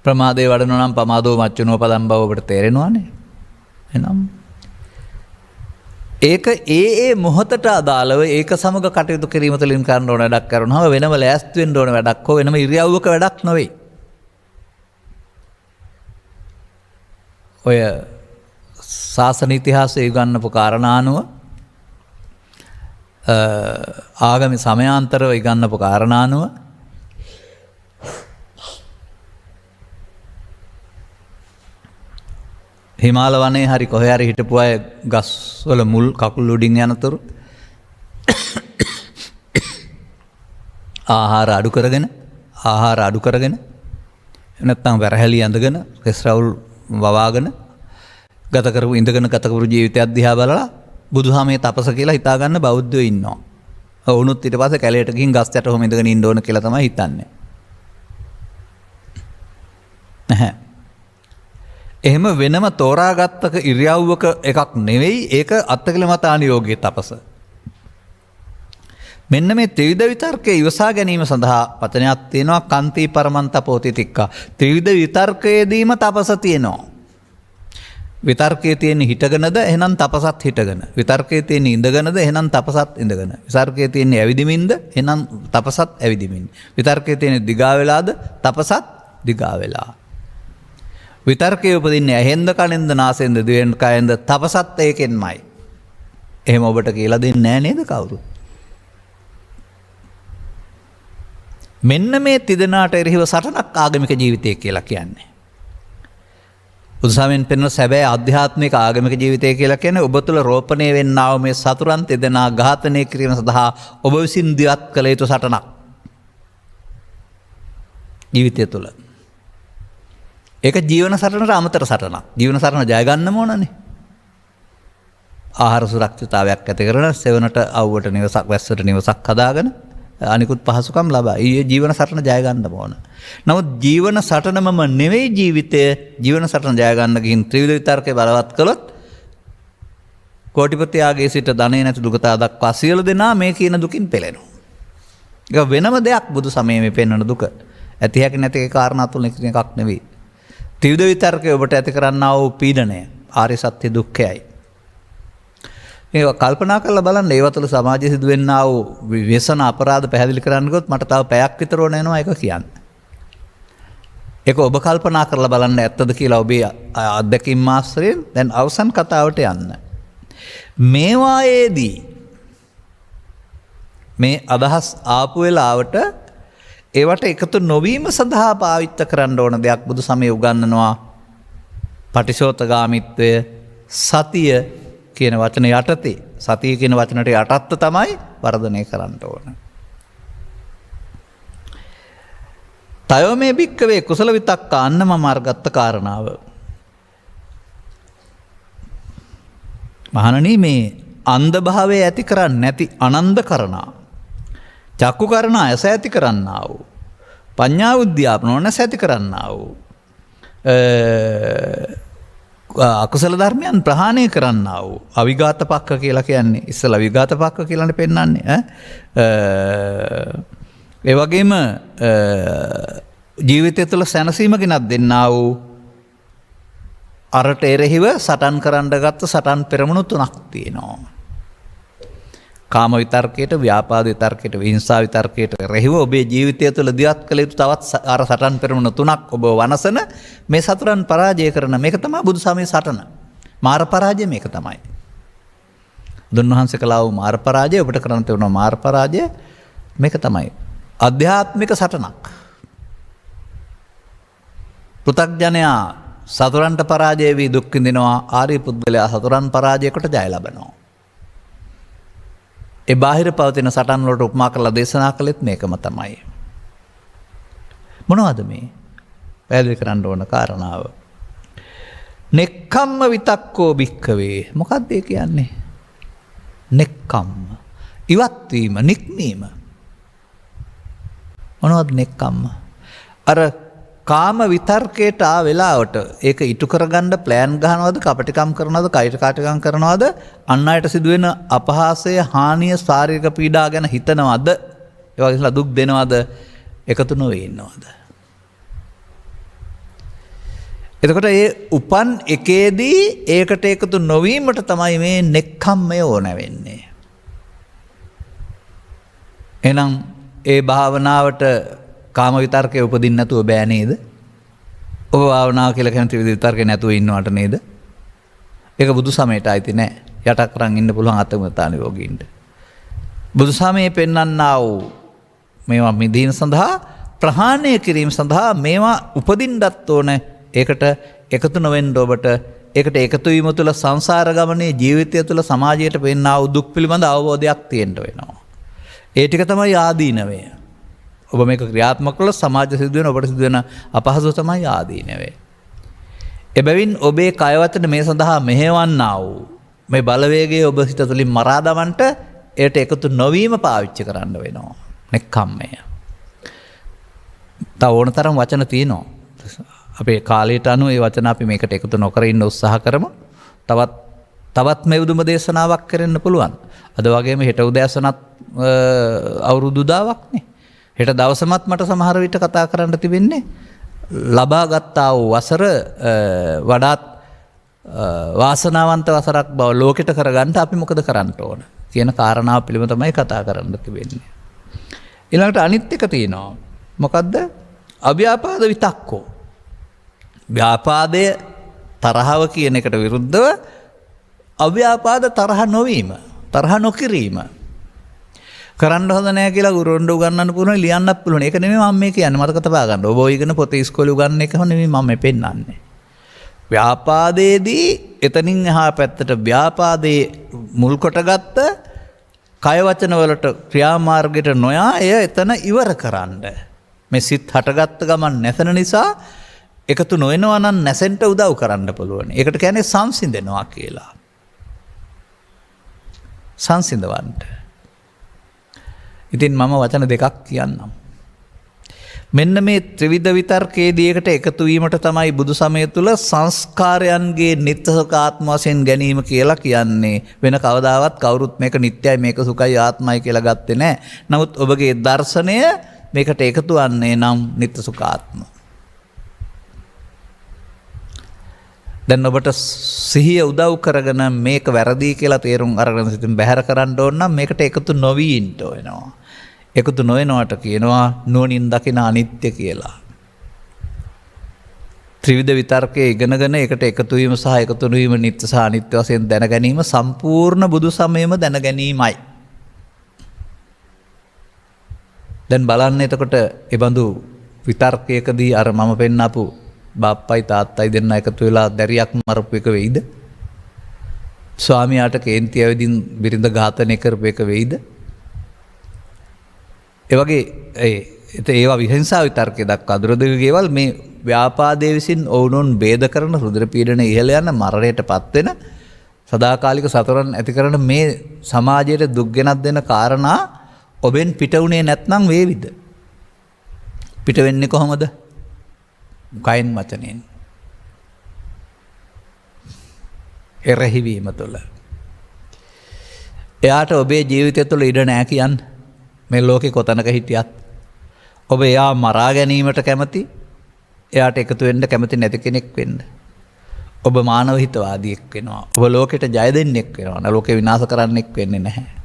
ප්‍රමාදේ වඩනවා නම් පමාදෝ මච්චුනෝ පදම් බව ඔබට තේරෙනවානේ. එහෙනම් ඒක ඒ මොහොතට අදාළව ඒක සමග කටයුතු කිරීම තුළින් කරන්න ඕන වැඩක් කරනවා. වෙනම ලෑස්ති වෙන්න ඕන වැඩක් හෝ වෙනම ඉරියව්වක වැඩක් නෙවෙයි. ඔය ශාසන ඉතිහාසයේ ඉගන්නපු කාරණානුව ආගමේ සමයාන්තරව ඉගන්නපු කාරණානුව හිමාල වනයේ හරි කොහේ හරි හිටපු අය ගස් වල මුල් කකුල් උඩින් යනතුරු ආහාර අඩු කරගෙන නැත්නම් වැරහැලි ඇඳගෙන කෙස් රවුල් වවාගෙන ගත කරපු ඉඳගෙන ගත කරපු ජීවිතයක් දිහා බලලා බුදුහාමේ තපස කියලා හිතා ගන්න බෞද්ධයෝ ඉන්නවා. වුණොත් ඊට පස්සේ කැලේට ගිහින් ගස් යට ඔහොම ඉඳගෙන ඉන්න ඕන කියලා තමයි හිතන්නේ. නැහැ. එහෙම වෙනම තෝරාගත්තක ඉරියව්වක එකක් නෙවෙයි ඒක අත්කලමතානුයෝගී තපස. මෙන්න මේ ත්‍රිවිධ විතර්කයේ ඉවසා ගැනීම සඳහා වචනයක් තියෙනවා කන්ති පරමන්තපෝති තික්කා. ත්‍රිවිධ විතර්කයේදීම තපස තියෙනවා. විතර්කයේ තියෙන හිටගෙනද එහෙනම් තපසත් හිටගෙන. විතර්කයේ තියෙන ඉඳගෙනද එහෙනම් තපසත් ඉඳගෙන. විතර්කයේ තියෙන ඇවිදිමින්ද එහෙනම් තපසත් ඇවිදිමින්. විතර්කයේ තියෙන දිගා වෙලාද තපසත් දිගා වෙලා. විතර්කයේ උපදින්නේ ඇහෙන්ද කනෙන්ද නාසයෙන්ද දිවෙන් කයෙන්ද තපසත් ඒකෙන්මයි. එහෙම ඔබට කියලා දෙන්නේ නැහැ නේද කවුරු? මෙන්න මේ තිදෙනාට එරෙහිව සටනක් ආගමික ජීවිතය කියලා කියන්නේ. බුදුසමෙන් පෙන්වන සැබෑ ආධ්‍යාත්මික ආගමික ජීවිතය කියලා කියන්නේ ඔබ තුළ රෝපණය වෙන්නා වූ මේ සතුරන් තිදෙනා ඝාතනය කිරීම සඳහා ඔබ විසින් දියත් කළ යුතු සටනක්. ජීවිතය තුළ. ඒක ජීවන සටනට අමතර සටනක්. ජීවන සටන ජය ගන්නම ඕනනේ. ආහාර සුරක්ෂිතතාවයක් ඇති කරන සෙවණට අවුවට නිවසක් වැස්සට නිවසක් හදාගෙන අනිකුත් පහසුකම් ලබා. ඊයේ ජීවන සටන ජය ගන්න ඕන. නමුත් ජීවන සටනමම නෙවෙයි ජීවිතය ජීවන සටන ජය ගන්න ගිහින් ත්‍රිවිධ විතර්කේ බලවත් කළොත් කෝටිපතියාගේ සිට ධනෙ නැති දුකතා දක්වා සියලු දෙනා මේ කියන දුකින් පෙළෙනවා. ඒක වෙනම දෙයක් බුදු සමයේ පෙන්වන දුක. ඇති හැකි නැති ඒ කාරණා තුන එකක් නෙවෙයි. ත්‍රිවිධ විතර්කය ඔබට ඇති කරන්නා වූ පීඩනය ආර්ය සත්‍ය දුක්ඛයයි. ඒක කල්පනා කරලා බලන්න ඒව තුළ සමාජයේ සිදුවෙනා වූ ව්‍යසන අපරාධ පැහැදිලි කරන්න ගියොත් මට තව පැයක් විතර ඕන වෙනවා ඒක කියන්න. ඒක ඔබ කල්පනා කරලා බලන්න ඇත්තද කියලා ඔබේ අත්දැකීම් ආශ්‍රයෙන් දැන් අවසන් කතාවට යන්න. මේවායේදී මේ අදහස් ආපු වෙලාවට ඒවට එකතු නොවීම සඳහා පාවිච්චි කරන්න ඕන දෙයක් බුදු සමය උගන්වනවා. පටිශෝතගාමිත්වය සතිය කියන වචන යටතේ සතිය කියන වචනට යටත්ව තමයි වර්ධනය කරන්න ඕන. තයෝමේ භික්කවේ කුසල විතක්ක අන්න මම අරගත්ත කාරණාව. මහණනි මේ අන්ධ භාවය ඇති කරන්නේ නැති අනන්ද කරනා චක්කු කරනා ඇස ඇති කරන්නා වූ පඤ්ඤා උද්‍යාපනෝන ඇති කරන්නා වූ අකුසල ධර්මයන් ප්‍රහාණය කරන්නා වූ අවිඝාත පක්ක කියලා කියන්නේ ඉස්සලා විඝාත පක්ක කියලානේ පෙන්වන්නේ ඒ වගේම ජීවිතය තුළ සැනසීම ගෙනත් දෙන්නා වූ අරට එරෙහිව සටන් කරන්න ගත්ත සටන් පෙරමුණු තුනක් තියෙනවා. කාම විතර්කයට, ව්‍යාපාද විතර්කයට, විහිංසා විතර්කයට එරෙහිව ඔබේ ජීවිතය තුළ දියත් කළ යුතු තවත් අර සටන් පෙරමුණු තුනක් ඔබ වනසන මේ සතුරන් පරාජය කරන මේක තමයි බුදු සමයේ සටන. මාර පරාජය මේක තමයි. බුදුන් වහන්සේ කළා වූ මාර පරාජය ඔබට කරන්න තියෙන මාර පරාජය මේක තමයි. අධ්‍යාත්මික සටනක්. පෘථග්ජනයා සතුරන්ට පරාජය වී දුක් විඳිනවා. ආර්ය පුද්ගලයා සතුරන් පරාජයකට ජය ලබනවා. ඒ බාහිර පවතින සටන් වලට උපමා කරලා දේශනා කළෙත් මේකම තමයි. මොනවද මේ? පැහැදිලි කරන්න ඕන කාරණාව. නෙක්ඛම්ම විතක්කෝ භික්ඛවේ. මොකක්ද ඒ කියන්නේ? නෙක්ඛම්ම. ඉවත් වීම, නික්මීම. මොනවද නෙක්ඛම්ම? අර කාම විතර්කයට ආ වෙලාවට ඒක ඉටු කරගන්න ප්ලෑන් ගහනවද, කපටිකම් කරනවද, කයිට කාටකම් කරනවද, අන් අයට සිදුවෙන අපහාසය, හානිය, ශාරීරික පීඩා ගැන හිතනවද, ඒ වගේ දුක් දෙනවද, එකතු නොවේ ඉන්නවද? එතකොට ඒ උපන් එකේදී ඒකට එකතු නොවීමට තමයි මේ නෙක්ඛම්මය ඕන වෙන්නේ. එහෙනම් ඒ භාවනාවට කාම විතර්කයේ උපදින්න නැතුව බෑ නේද? ඔබ භාවනාව කියලා කියන ත්‍රිවිධ විතර්කේ නැතුව ඉන්නවට නේද? ඒක බුදු සමයට අයිති නෑ. යටක් කරන් ඉන්න පුළුවන් අත්මතානුයෝගීන්ට. බුදු සමයේ පෙන්වන්නා වූ මේවා මිදීම සඳහා, ප්‍රහාණය කිරීම සඳහා මේවා උපදින්නත් ඕන. ඒකට එකතු නොවෙන්න ඔබට ඒකට එකතු වීම තුළ සංසාර ගමනේ ජීවිතය තුළ සමාජයට පෙන්නා වූ දුක් පිළිබඳ අවබෝධයක් තියෙන්න වෙනවා. ඒ ටික තමයි ආදීනවය. ඔබ මේක ක්‍රියාත්මක කළොත් සමාජ සිදුවෙන ඔබට සිදුවෙන අපහසුව තමයි ආදීනවේ. එබැවින් ඔබේ කය වචන මේ සඳහා මෙහෙවන්නා වූ මේ බලවේගය ඔබ සිත තුළින් මරා දමන්නට ඒට එකතු නොවීම පාවිච්චි කරන්න වෙනවා. නෙක්ඛම්මය. තව ඕන තරම් වචන තියෙනවා. අපේ කාලයට අනුව ඒ වචන අපි මේකට එකතු නොකර ඉන්න උත්සාහ කරමු. තවත් මේ උදුම දේශනාවක් කරන්න පුළුවන්. අද වගේම හෙට උදෑසනත් අවුරුදු 1000ක්නේ. හෙට දවසමත් මට සමහර විට කතා කරන්න තිබෙන්නේ ලබාගත්තා වූ වසර වඩාත් වාසනාවන්ත වසරක් බව ලෝකෙට කරගන්න අපි මොකද කරන්න ඕන කියන කාරණාව පිළිබඳව තමයි කතා කරන්න තිබෙන්නේ. ඊළඟට අනිත් එක තියෙනවා. මොකද්ද? අව්‍යාපාද විතක්කෝ. ව්‍යාපාදය තරහව කියන එකට විරුද්ධව අව්‍යාපාද තරහ නොවීම, තරහ නොකිරීම. කරන්න හොඳ නැහැ කියලා ගුරුවරුන්ට උගන්වන්න පුළුවන්, ලියන්නත් පුළුවන්. ඒක නෙමෙයි මම මේ කියන්නේ. මතක තබා ගන්න. ඔබ ඉගෙන පොතේ ඉස්කෝලේ උගන්වන එක නෙමෙයි මම මේ පෙන්නන්නේ. ව්‍යාපාදයේදී එතනින් එහා පැත්තට ව්‍යාපාදයේ මුල් කොටගත්ත කය වචන වලට ක්‍රියාමාර්ගයට නොයා එය එතන ඉවර කරන්න. මේ සිත් හටගත්ත ගමන් නැසෙන නිසා එකතු නොවෙනවා නම් නැසෙන්න උදව් කරන්න පුළුවන්. ඒකට කියන්නේ සංසිඳනවා කියලා. සංසිඳවන්න. ඉතින් මම වචන දෙකක් කියන්නම්. මෙන්න මේ ත්‍රිවිධ විතර්කයේදී එකට එකතු වීමට තමයි බුදු සමය තුල සංස්කාරයන්ගේ නිත්‍ය සුඛ ආත්ම වශයෙන් ගැනීම කියලා කියන්නේ. වෙන කවදාවත් කවුරුත් මේක නිත්‍යයි, මේක සුඛයි, ආත්මයි කියලා ගත්තේ නැහැ. නමුත් ඔබගේ දර්ශනය මේකට එකතු වන්නේ නම් නිත්‍ය සුඛ ආත්ම. දැන් ඔබට සිහිය උදව් කරගෙන මේක වැරදි කියලා තේරුම් අරගෙන සිතින් බැහැර කරන්න ඕන නම් මේකට එකතු නොවී ඉන්න වෙනවා. එකතු නොවෙනවට කියනවා නුවණින් දකින අනිත්‍ය කියලා. ත්‍රිවිධ විතර්කයේ ඉගෙනගෙන ඒකට එකතු වීම සහ එකතු නොවීම නිත්‍ය සහ අනිත්‍ය වශයෙන් දැන ගැනීම සම්පූර්ණ බුදු සමයම දැන ගැනීමයි. දැන් බලන්න එතකොට ඒ බඳු විතර්කයකදී අර මම පෙන්නපු බාප්පයි තාත්තයි දෙන්න එකතු වෙලා දැරියක් මරපු එක වෙයිද? ස්වාමියාට කේන්ති ඇවිදින් බිරිඳ ඝාතනය කරපු එක වෙයිද? ඒ වගේ ඒවා විහිංසාව විතර්කයේ දක්වා දුරදිග ගෙවල් මේ ව්‍යාපාදයේ විසින් ඔවුනොන් ભેද කරන රුධිර පීඩන ඉහළ යන මරණයටපත් වෙන සදාකාලික සතරන් ඇති කරන මේ සමාජයට දුක් ගෙනත් දෙන කාරණා ඔබෙන් පිට උනේ නැත්නම් වේවිද? පිට වෙන්නේ කොහොමද? කයින් වචනෙන්. එරෙහි වීම තුළ. එයාට ඔබේ ජීවිතය තුළ ඉඩ නැහැ කියන්න. මේ ලෝකේ කොතනක හිටියත් ඔබ එයා මරා ගැනීමට කැමති, එයාට එකතු වෙන්න කැමති නැති කෙනෙක් වෙන්න. ඔබ මානව හිතවාදියෙක් වෙනවා. ඔබ ලෝකෙට ජය දෙන්නෙක් වෙනවා. ලෝකේ විනාශ කරන්නෙක් වෙන්නේ නැහැ.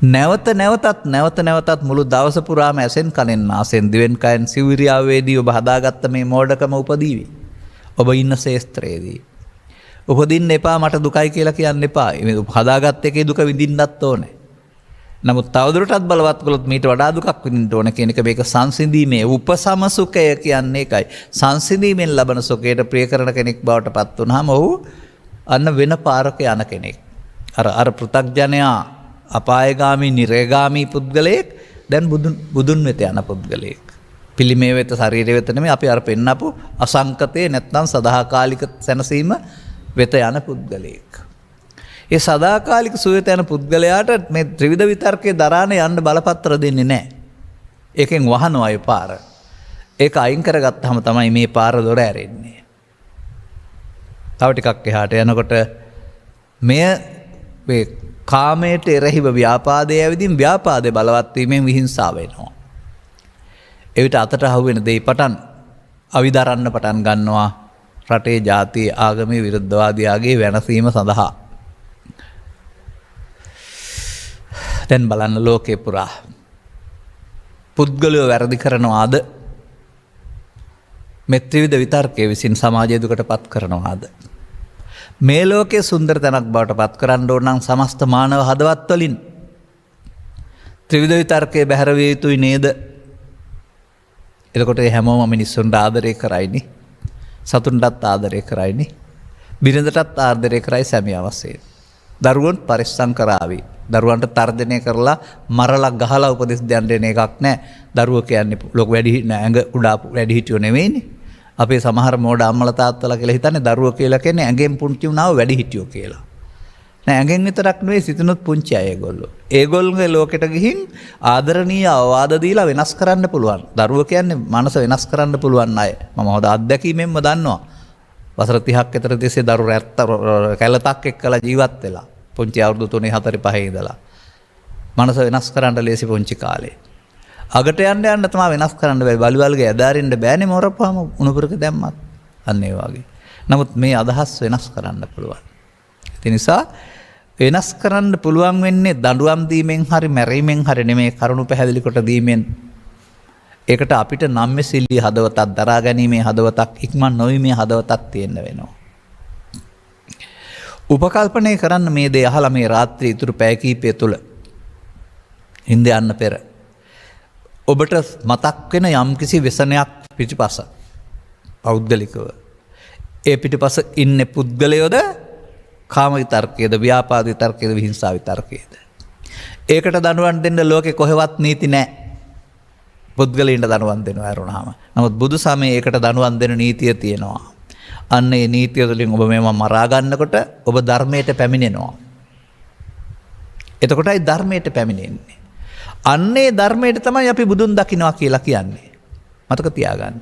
නැවත නැවතත් මුළු දවස පුරාම ඇසෙන් කනෙන් නාසෙන් දිවෙන් කයෙන් සිවිරියාවේදී ඔබ හදාගත්ත මේ මෝඩකම උපදීවි. ඔබ ඉන්න ශේස්ත්‍රයේදී. උපදින්න එපා, මට දුකයි කියලා කියන්න එපා. මේ හදාගත්ත එකේ දුක විඳින්නත් ඕනේ. නමුත් තවදුරටත් බලවත් කළොත් මීට වඩා දුකක් විඳින්න ඕන කියන එක මේක සංසිඳීමේ උපසම සුඛය කියන්නේ ඒකයි. සංසිඳීමෙන් ලබන සුඛයට ප්‍රිය කරන කෙනෙක් බවට පත් වුනහම ඔහු අන්න වෙන පාරක යන කෙනෙක්. අර පෘථග්ජනයා අපායගාමී නිරේගාමී පුද්ගලයෙක් දැන් බුදුන් වෙත යන පුද්ගලයෙක්. පිළිමේ වෙත ශරීරය වෙත නෙමෙයි අපි අර පෙන්නපු අසංකතේ නැත්නම් සදාකාලික සැනසීම වෙත යන පුද්ගලයෙක්. ඒ සදාකාලික සුවයට යන පුද්ගලයාට මේ ත්‍රිවිධ විතර්කයේ දරාන යන්න බලපත්‍ර දෙන්නේ නැහැ. ඒකෙන් වහනවා ඒ පාර. ඒක අයින් කරගත්තාම තමයි මේ පාර දොර ඇරෙන්නේ. තව ටිකක් එහාට යනකොට මේ කාමයට එරෙහිව ව්‍යාපාදයේ ඇවිදින් ව්‍යාපාදේ බලවත් වීමෙන් විහිංසාව වෙනවා. එවිට අතට අහුවෙන දෙයි පටන් අවිදරන්න පටන් ගන්නවා රටේ ජාතියේ ආගමේ විරුද්ධවාදියාගේ වෙනසීම සඳහා. දැන් බලන්න ලෝකේ පුරා පුද්ගලයෝ වැරදි කරනවාද? මේ ත්‍රිවිධ විතර්කයේ විසින් සමාජය දුකට පත් කරනවාද? මේ ලෝකයේ සුන්දර තැනක් බවට පත් කරන්න ඕන නම් සමස්ත මානව හදවත් වලින් ත්‍රිවිධ විතර්කයේ බැහැර විය යුතුයි නේද? එතකොට හැමෝම මිනිස්සුන්ට ආදරය කරයිනේ. සතුන්ටත් ආදරය කරයිනේ. බිරිඳටත් ආදරය කරයි සැමියා වශයෙන්. දරුවන් පරිස්සම් කරાવી. දරුවන්ට තර්ජනය කරලා මරලා ගහලා උපදෙස් දෙන්න එකක් නැහැ. දරුවෝ කියන්නේ ලොකු වැඩි ඇඟ උඩා වැඩි හිටියෝ නෙවෙයිනේ. අපේ සමහර මෝඩ අම්මලා තාත්තලා කියලා හිතන්නේ දරුවෝ කියලා කියන්නේ ඇඟෙන් පුංචි වුණාව වැඩි හිටියෝ කියලා. නෑ ඇඟෙන් විතරක් නෙවෙයි සිතනොත් පුංචි අය ඒගොල්ලෝ. ඒගොල්ලෝගේ ලෝකෙට ගිහින් ආදරණීය අවවාද දීලා වෙනස් කරන්න පුළුවන්. දරුවෝ කියන්නේ මනස වෙනස් කරන්න පුළුවන් අය. මම හොඳ අත්දැකීමෙන්ම දන්නවා. වසර 30ක් විතර තිස්සේ දරුවෝ කැලතක් එක්කලා ජීවත් වෙලා. පුංචි අවුරුදු 3 4 5 ඉඳලා. මනස වෙනස් කරන්න ලේසි පුංචි කාලේ. අගට යන්න යන්න තමයි වෙනස් කරන්න බෑ. බලවල්ගේ ඇදාරින්න බෑනේ මොරපුවාම උණුපුරක දැම්මත්. අන්න ඒ වගේ. නමුත් මේ අදහස් වෙනස් කරන්න පුළුවන්. ඒ නිසා වෙනස් කරන්න පුළුවන් වෙන්නේ දඬුවම් දීමෙන් හරි මැරීමෙන් හරි නෙමෙයි කරුණු පැහැදිලි කොට දීමෙන්. ඒකට අපිට නම්මෙසිලි හදවතක් දරා ගැනීමේ හදවතක් ඉක්මන් නොවීමේ හදවතක් තියෙන්න වෙනවා. උපකල්පනය කරන්න මේ දේ අහලා මේ රාත්‍රී ඉතුරු පැය කිහිපය තුල හින්ද යන්න පෙර ඔබට මතක් වෙන යම්කිසි व्यसනයක් පිටිපස පෞද්ගලිකව ඒ පිටිපස ඉන්නේ පුද්ගලයෝද කාම විතර්කයේද ව්‍යාපාද විතර්කයේද විහිංසා විතර්කයේද ඒකට දඬුවම් දෙන්න ලෝකේ කොහෙවත් නීති නැහැ පුද්ගලයින්ට දඬුවම් දෙනවා අරුණාම නමුත් බුදු සමයේ ඒකට දඬුවම් දෙන නීතිය තියෙනවා අන්න ඒ නීතිය තුළින් ඔබ මේවා මරා ගන්නකොට ඔබ ධර්මයට පැමිණෙනවා එතකොටයි ධර්මයට පැමිණෙන්නේ අන්නේ ධර්මයට තමයි අපි බුදුන් දකින්නවා කියලා කියන්නේ. මතක තියාගන්න.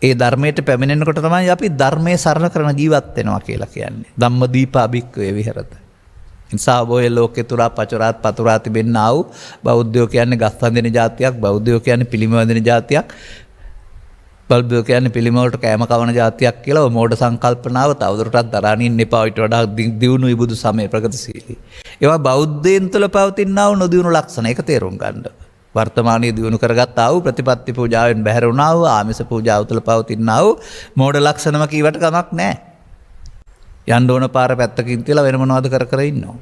ඒ ධර්මයට පැමිණෙනකොට තමයි අපි ධර්මයේ සරණ කරන ජීවත් වෙනවා කියලා කියන්නේ. ධම්මදීපා භික්ඛවේ විහෙරත. නිසා ඔය ලෝකේ තුරා පචරාත් පතුරා තිබෙන්න ආව බෞද්ධයෝ කියන්නේ ගස් වන්දින જાතියක්, බෞද්ධයෝ කියන්නේ පිළිම වන්දින જાතියක්, බෞද්ධයෝ කියන්නේ පිළිම වලට කෑම කවන જાතියක් කියලා ඔය මෝඩ සංකල්පනාව තවදුරටත් දරාගෙන ඉන්න එපා. ඊට වඩා දියුණුයි බුදු සමය ප්‍රගතිශීලී. ඒවා බෞද්ධයන් තුළ පවතිනා වූ නොදියුණු ලක්ෂණ ඒක තේරුම් ගන්න. වර්තමානයේ දියුණු කරගත්තා වූ ප්‍රතිපත්ති පූජාවෙන් බැහැර වුණා වූ ආමිස පූජාව තුළ පවතිනා වූ මෝඩ ලක්ෂණම කීවට කමක් නැහැ. යන්න ඕන පාර පැත්තකින් තියලා වෙන මොනවද කර කර ඉන්නවා.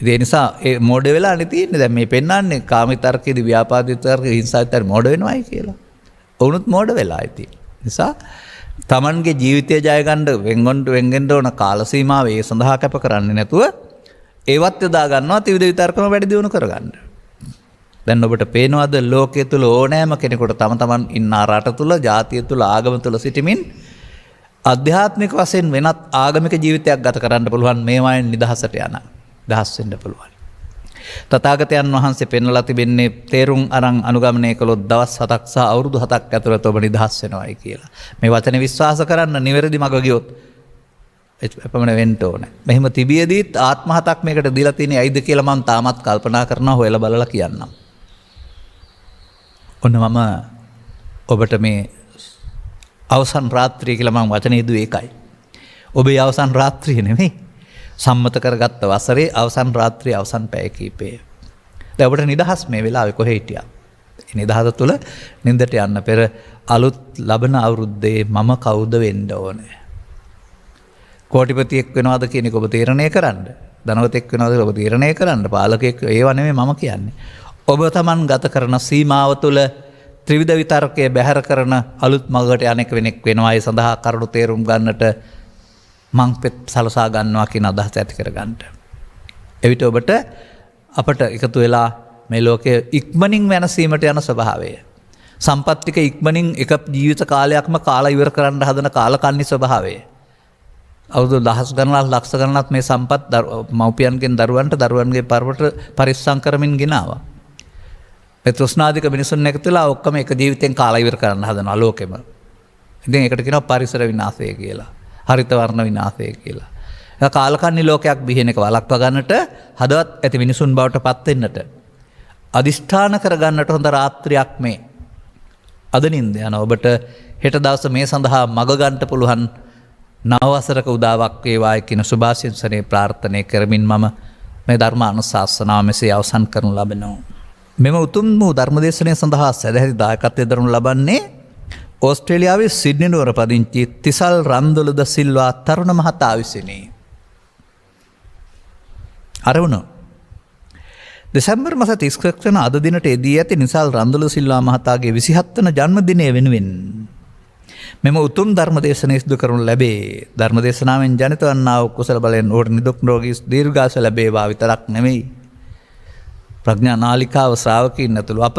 ඒ නිසා ඒ මෝඩ වෙලා නේ තියෙන්නේ. දැන් මේ පෙන්වන්නේ කාමිතර්කයේදී ව්‍යාපාදිතර්කයේ හිංසාවිතර මෝඩ වෙනවයි කියලා. වුණුත් මෝඩ වෙලා ඉතින්. නිසා තමන්ගේ ජීවිතය ජය ගන්න වෙන්ගෙන්න ඕන කාල සීමාව ඒ සඳහා කැප කරන්නේ නැතුව ඒවත් යොදා ගන්නවා ත්‍රිවිධ විතර්කම වැඩි දියුණු කරගන්න. දැන් ඔබට පේනවද ලෝකයේ තුල ඕනෑම කෙනෙකුට තම තමන් ඉන්න රට තුල, ජාතිය තුල, ආගම තුල සිටමින් ආධ්‍යාත්මික වශයෙන් වෙනත් ආගමික ජීවිතයක් ගත කරන්න පුළුවන් මේවායින් නිදහසට යන. දහස් වෙන්න පුළුවන්. තථාගතයන් වහන්සේ පෙන්වලා තිබෙන්නේ තේරුම් අරන් අනුගමනය කළොත් දවස් 7ක් සහ අවුරුදු 7ක් ඇතුළත ඔබ නිදහස් වෙනවායි කියලා. මේ වචනේ විශ්වාස කරන්න නිවැරදි මඟ ගියොත් එපමණ වෙන්න ඕනේ. මෙහෙම තිබියදීත් ආත්ම 7ක් මේකට දීලා තියෙන්නේ ඇයිද කියලා මම තාමත් කල්පනා කරනවා හොයලා බලලා කියන්නම්. ඔන්න මම ඔබට මේ අවසන් රාත්‍රිය කියලා මම වචනේ දුවේ ඒකයි. ඔබේ අවසන් රාත්‍රිය නෙමෙයි. සම්මත කරගත්ත වසරේ අවසන් රාත්‍රියේ අවසන් පැය කීපය. දැන් ඔබට නිදහස් මේ වෙලාවේ කොහේ හිටියා? මේ නිදහස තුළ නින්දට යන්න පෙර අලුත් ලබන අවුරුද්දේ මම කවුද වෙන්න ඕනේ? කෝටිපතියෙක් වෙනවද කියන එක ඔබ තීරණය කරන්න. ධනවතෙක් වෙනවද ඔබ තීරණය කරන්න. පාලකයෙක් ඒව නෙමෙයි මම කියන්නේ. ඔබ Taman ගත කරන සීමාව තුළ ත්‍රිවිධ විතර්කයේ බැහැර කරන අලුත් මගකට යන්නේක වෙනෙක් වෙනවා. ඒ සඳහා කරුණු තේරුම් ගන්නට මං සලසා ගන්නවා කියන අදහස ඇති කරගන්න. එවිට ඔබට අපට එකතු වෙලා මේ ලෝකයේ ඉක්මනින් වෙනසීමට යන ස්වභාවය. සම්පත් ටික ඉක්මනින් එක ජීවිත කාලයක්ම කාලා ඉවර කරන්න හදන කාලකන්ණි ස්වභාවය. අවුරුදු දහස් ගණනක් ලක්ෂ ගණනක් මේ සම්පත් මව්පියන්ගෙන් දරුවන්ට දරුවන්ගේ පරවට පරිස්සම් කරමින් ගෙනාවා. මේ තෘෂ්ණාදික මිනිසුන් එකතුලා ඔක්කොම එක ජීවිතෙන් කාලා ඉවර කරන්න හදනවා ලෝකෙම. ඉතින් ඒකට කියනවා පරිසර විනාශය කියලා. හරිත වර්ණ විනාශය කියලා. ඒක කාලකන්ණි ලෝකයක් බිහින එක වළක්වා ගන්නට හදවත් ඇති මිනිසුන් බවට පත් වෙන්නට අදිෂ්ඨාන කර ගන්නට හොඳ රාත්‍රියක් මේ. අද නින්ද යන ඔබට හෙට දවස මේ සඳහා මග ගන්නට පුළුවන් නව වසරක උදාවක් වේවායි කියන සුභාශිංසනයේ ප්‍රාර්ථනා කරමින් මම මේ ධර්ම අනුශාසනාව මෙසේ අවසන් කරනු ලබනවා. මෙම උතුම් වූ ධර්මදේශනය සඳහා සැදැහැති දායකත්වයෙන් දරනු ලබන්නේ ඕස්ට්‍රේලියාවේ සිඩ්නි නුවර පදිංචි තිසල් රන්දොල ද සිල්වා තරුණ මහතා විසිනි. අරවුණ දෙසැම්බර් මාස 31 වන අද දිනට එදී ඇති නිසල් රන්දොල සිල්වා මහතාගේ 27 වන ජන්මදිනය වෙනුවෙන් මෙම උතුම් ධර්ම දේශනය සිදු කරනු ලැබේ. ධර්ම දේශනාවෙන් ජනිත වන්නා වූ කුසල බලයෙන් ඔහුට නිදුක් නිරෝගී දීර්ඝායුෂ ලැබේවා විතරක් නෙමෙයි. ප්‍රඥා නාලිකාව ශ්‍රාවකීන් ඇතුළු අප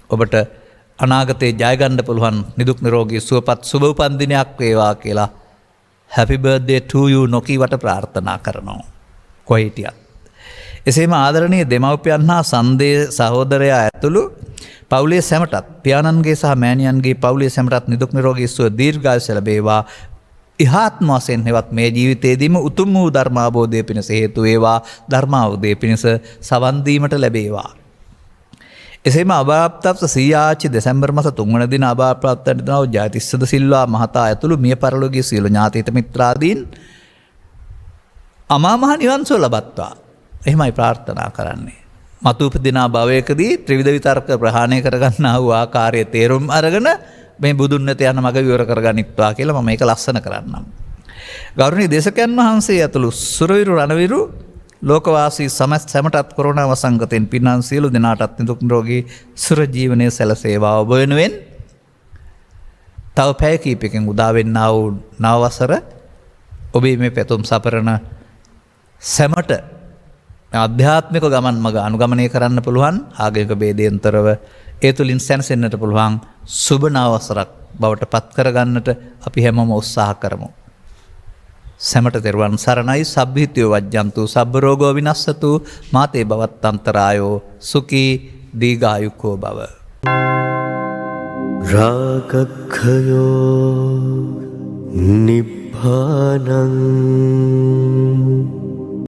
ඔබට අනාගතයේ ජය ගන්න පුළුවන් නිදුක් නිරෝගී සුවපත් සුබ උපන්දිනයක් වේවා කියලා happy birthday to you නොකීවට ප්‍රාර්ථනා කරනවා. කොහේ හිටියත්. එසේම ආදරණීය දෙමව්පියන් හා සන්දේ සහෝදරයා ඇතුළු පවුලේ සැමටත් පියාණන්ගේ සහ මෑණියන්ගේ පවුලේ සැමටත් නිදුක් නිරෝගී සුව දීර්ඝායුෂ ලැබේවා. ඉහාත්ම වශයෙන් හෙවත් මේ ජීවිතයේදීම උතුම් වූ ධර්මාබෝධය පිණිස හේතු වේවා. ධර්මාවබෝධය පිණිස සවන් දීමට ලැබේවා. එසේම අභාප්‍රාප්ත සීආච්චි දෙසැම්බර් මාස 3 වන දින අභාප්‍රාප්ත වෙනවා ජයතිස්සද සිල්වා මහතා ඇතුළු මිය පරලෝකීය සියලු ඥාතීත මිත්‍රාදීන් අමා මහ නිවන් සුව ලබත්වා. එහෙමයි ප්‍රාර්ථනා කරන්නේ. මතු උපදිනා භවයකදී ත්‍රිවිධ විතර්ක ප්‍රහාණය කරගන්නා වූ ආකාරයේ තේරුම් අරගෙන මේ බුදුන් වෙත යන මඟ විවර කරගනිත්වා කියලා මම මේක ලස්සන කරන්නම්. ගෞරවනීය දේශකයන් වහන්සේ ඇතුළු සුරවිරු රණවිරු ලෝකවාසී සැමටත් කොරෝනා වසංගතයෙන් පින්නම් සියලු දෙනාටත් නිදුක් නිරෝගී සුර ජීවනයේ සැලසේවා. ඔබ වෙනුවෙන් තව පැය කිහිපයකින් උදා වෙන්නා වූ නව වසර ඔබේ මේ පැතුම් සපරන සැමට ආධ්‍යාත්මික ගමන් මඟ අනුගමනය කරන්න පුළුවන් ආගමික ભેදයෙන්තරව ඒ තුලින් සැනසෙන්නට පුළුවන් සුබ නව වසරක් බවට පත් කරගන්නට අපි හැමෝම උත්සාහ කරමු. සැමට තෙරුවන් සරණයි. සබ්බීතියෝ වජ්ජන්තු සබ්බ රෝගෝ විනස්සතු මාතේ භවත් අන්තරායෝ සුඛී දීඝායුකෝ භව. රාගක්ඛයෝ නිබ්බානං